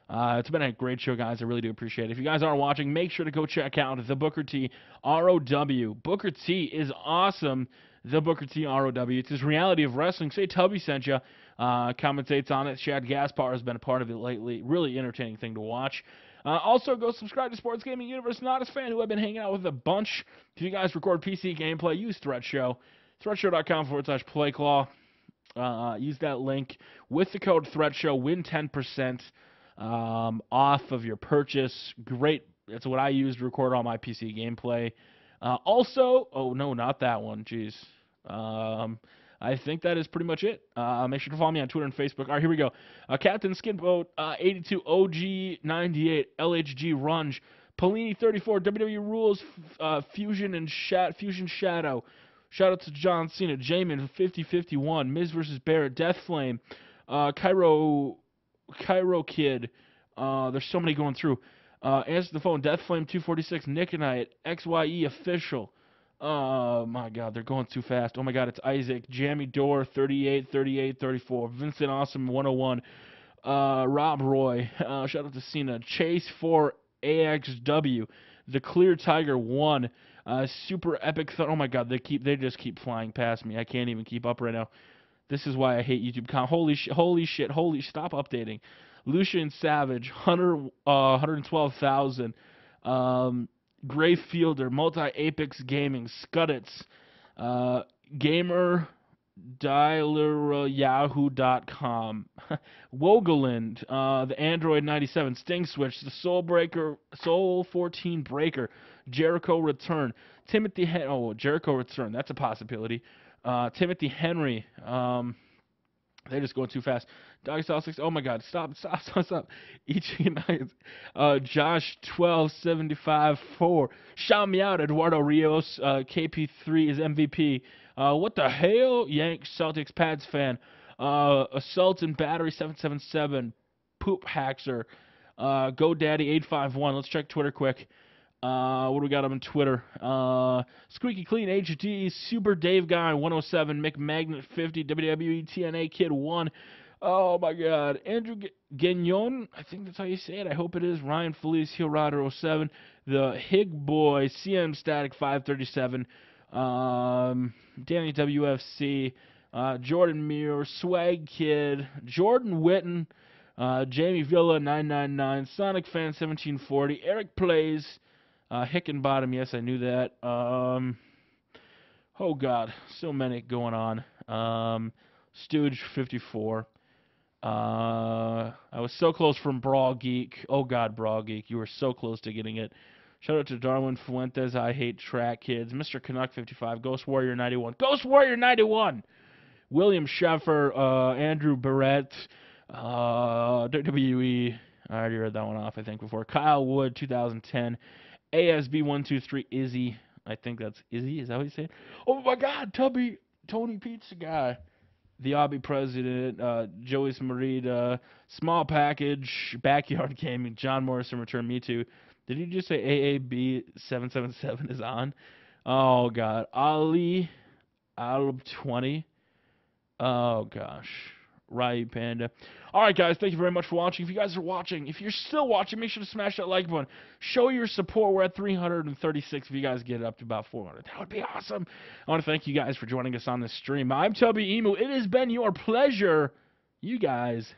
It's been a great show, guys. I really do appreciate it. If you guys aren't watching, make sure to go check out the Booker T ROW. Booker T is awesome. The Booker T ROW. It's his reality of wrestling. Say Tubby sent you. Commentates on it. Shad Gaspar has been a part of it lately. Really entertaining thing to watch. Also, go subscribe to Sports Gaming Universe. Not as fan who I've been hanging out with a bunch. If you guys record PC gameplay, use Threat Show. ThreatShow.com/PlayClaw. Use that link with the code ThreatShow. Win 10% off of your purchase. Great. That's what I use to record all my PC gameplay. Also, oh no, not that one. Jeez. I think that is pretty much it. Make sure to follow me on Twitter and Facebook. All right, here we go. Captain Skidboat, 82, OG 98, LHG Runge, Polini 34, WWE Rules, Fusion Shadow. Shout out to John Cena, Jamin 5051, Miz vs. Barrett, Deathflame, Cairo Kid. There's so many going through. Answer the phone, Deathflame 246, Nikonite, XYE Official. Oh my God, they're going too fast. Oh my God, it's Isaac, Jammy Door 38, 38, 34, Vincent Awesome 101, Rob Roy. Shout out to Cena, Chase 4 AXW, The Clear Tiger 1. Super Epic oh my God, they just keep flying past me. I can't even keep up right now. This is why I hate YouTube. Holy shit, stop updating. Lucian Savage, 112,000. Gray Fielder, Multi-Apex Gaming, Scuddits, GamerDialerYahoo.com, Wogeland, the Android 97, Sting Switch, the Soul 14 Breaker, Jericho Return, Jericho Return, that's a possibility. Timothy Henry, they're just going too fast. Doggy Style 6. Oh my God! Stop! Ichi Nights. Josh 1275-4. Shout me out, Eduardo Rios. KP3 is MVP. What the hell? Yank Celtics Pads fan. Assault and Battery 777. Poop Haxer. GoDaddy 851. Let's check Twitter quick. What do we got on Twitter? Squeaky Clean HD, Super Dave Guy 107, McMagnet 50, WWE TNA Kid 1. Oh my God, Andrew Gagnon, I think that's how you say it. I hope it is. Ryan Felice, Heel Rider 07, the Hig Boy, CM Static 537, Danny WFC, Jordan Muir, Swag Kid, Jordan Witten, Jamie Villa 999, Sonic Fan 1740, Eric Plays. Hickenbottom, yes, I knew that. Oh God, so many going on. Stooge 54. I was so close from Brawl Geek. Oh God, Brawl Geek, you were so close to getting it. Shout out to Darwin Fuentes. I hate track kids. Mr. Canuck 55. Ghost Warrior 91. Ghost Warrior 91. William Sheffer. Andrew Barrett. WWE. I already read that one off, I think, before. Kyle Wood 2010. ASB123 Izzy. I think that's Izzy. Is that what you say? Oh my God, Tubby, Tony Pizza Guy. The Obby President, Joey Smarita, Small Package, Backyard Gaming, John Morrison Return Me Too. Did you just say AAB777 is on? Oh God, Ali Alb 20. Oh gosh. Ryu Panda. Alright guys, thank you very much for watching. If you guys are watching, if you're still watching, make sure to smash that like button. Show your support. We're at 336. If you guys get it up to about 400, that would be awesome. I want to thank you guys for joining us on this stream. I'm Tubby Emu. It has been your pleasure. You guys have